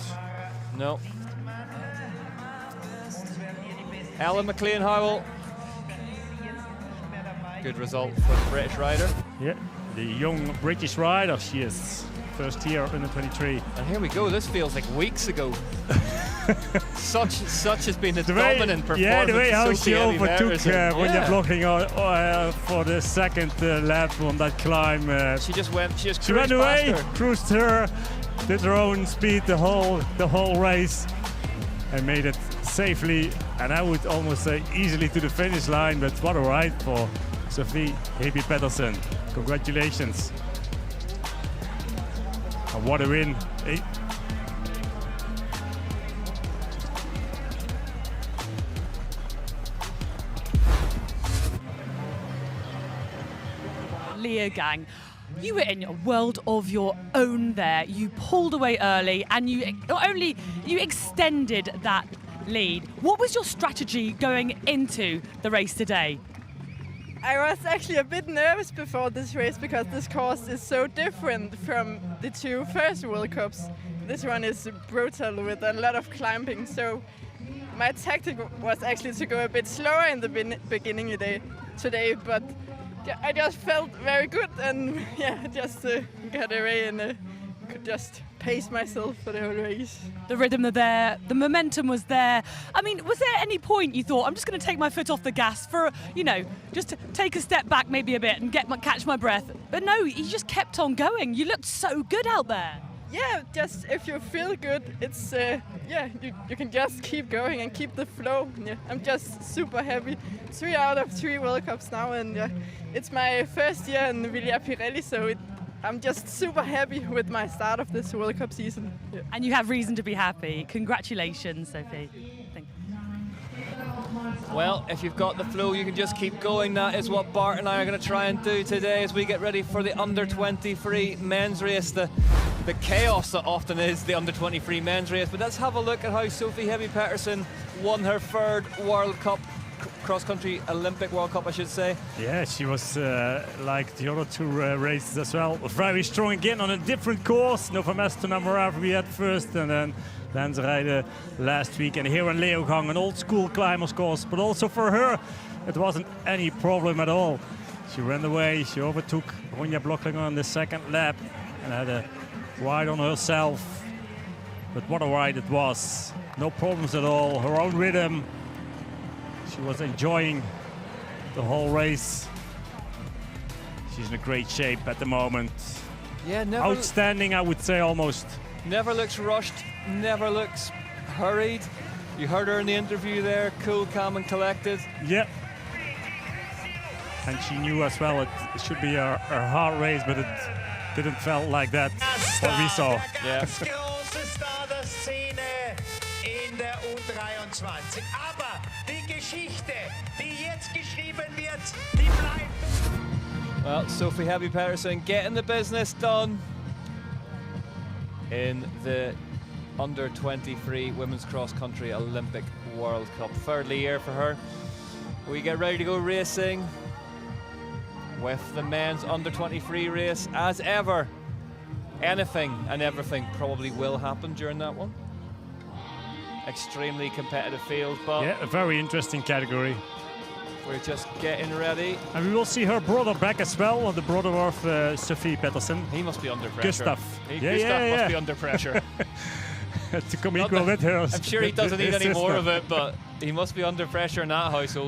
no. Ellen McLean Howell. Good result for the British rider. Yeah, the young British rider she is. First year in the 23. And here we go, this feels like weeks ago. such has been the way, dominant performance. yeah, the way how Sophie she overtook Heavy-Pettersson. when you're blocking for the second lap on that climb. She just She ran cruised away, past her. cruised her, did her own speed the whole race, and made it safely, and I would almost say easily to the finish line. But what a ride for Sophie Heavy-Pettersson. Congratulations. And what a win. Hey. Leogang, you were in a world of your own there. You pulled away early and you not only you extended that lead. What was your strategy going into the race today? I was actually a bit nervous before this race because this course is so different from the two first World Cups. this one is brutal with a lot of climbing. So my tactic was actually to go a bit slower in the beginning today, but I just felt very good, and yeah, just got away and could just pace myself for the whole race. The rhythm was there, the momentum was there. I mean, was there any point you thought, I'm just going to take my foot off the gas for, just to take a step back maybe a bit and catch my breath? But no, you just kept on going. You looked so good out there. Yeah, just if you feel good, it's you can just keep going and keep the flow. Yeah, I'm just super happy. 3 out of 3 World Cups now, and it's my first year in Villa Pirelli, so I'm just super happy with my start of this World Cup season. Yeah. And you have reason to be happy. Congratulations, Sophie. Well, if you've got the flow, you can just keep going. That is what Bart and I are going to try and do today as we get ready for the under-23 men's race. The chaos that often is the under-23 men's race. But let's have a look at how Sophie Heavy-Pettersson won her 3rd World Cup, cross-country Olympic World Cup, I should say. Yeah, she was like the other 2 races as well. Very strong again on a different course. Nova Mesto Moravia at first, and then Lenzerheide last week. And here in Leogang, an old school climbers course. But also for her, it wasn't any problem at all. She ran away, she overtook Ronja Blocklinger on the 2nd lap and had a ride on herself. But what a ride it was. No problems at all, her own rhythm. She was enjoying the whole race. She's in a great shape at the moment. Yeah, outstanding, I would say, almost. Never looks rushed, never looks hurried. You heard her in the interview there, cool, calm and collected. Yeah. And she knew as well it should be a hard race, but it didn't felt like that, what we saw. Yeah. In der U23. Aber die Geschichte, die jetzt geschrieben wird, die bleibt. Well, Sophie Heavy-Pettersson getting the business done in the under-23 Women's Cross Country Olympic World Cup. 3rd year for her. We get ready to go racing with the men's under-23 race. As ever, anything and everything probably will happen during that one. Extremely competitive field, but yeah, a very interesting category. We're just getting ready. And we will see her brother back as well, the brother of Sophie Pettersson. He must be under pressure. Gustav. Gustav must be under pressure. To come equal with her. I'm sure he doesn't need any more of it, but he must be under pressure in that household.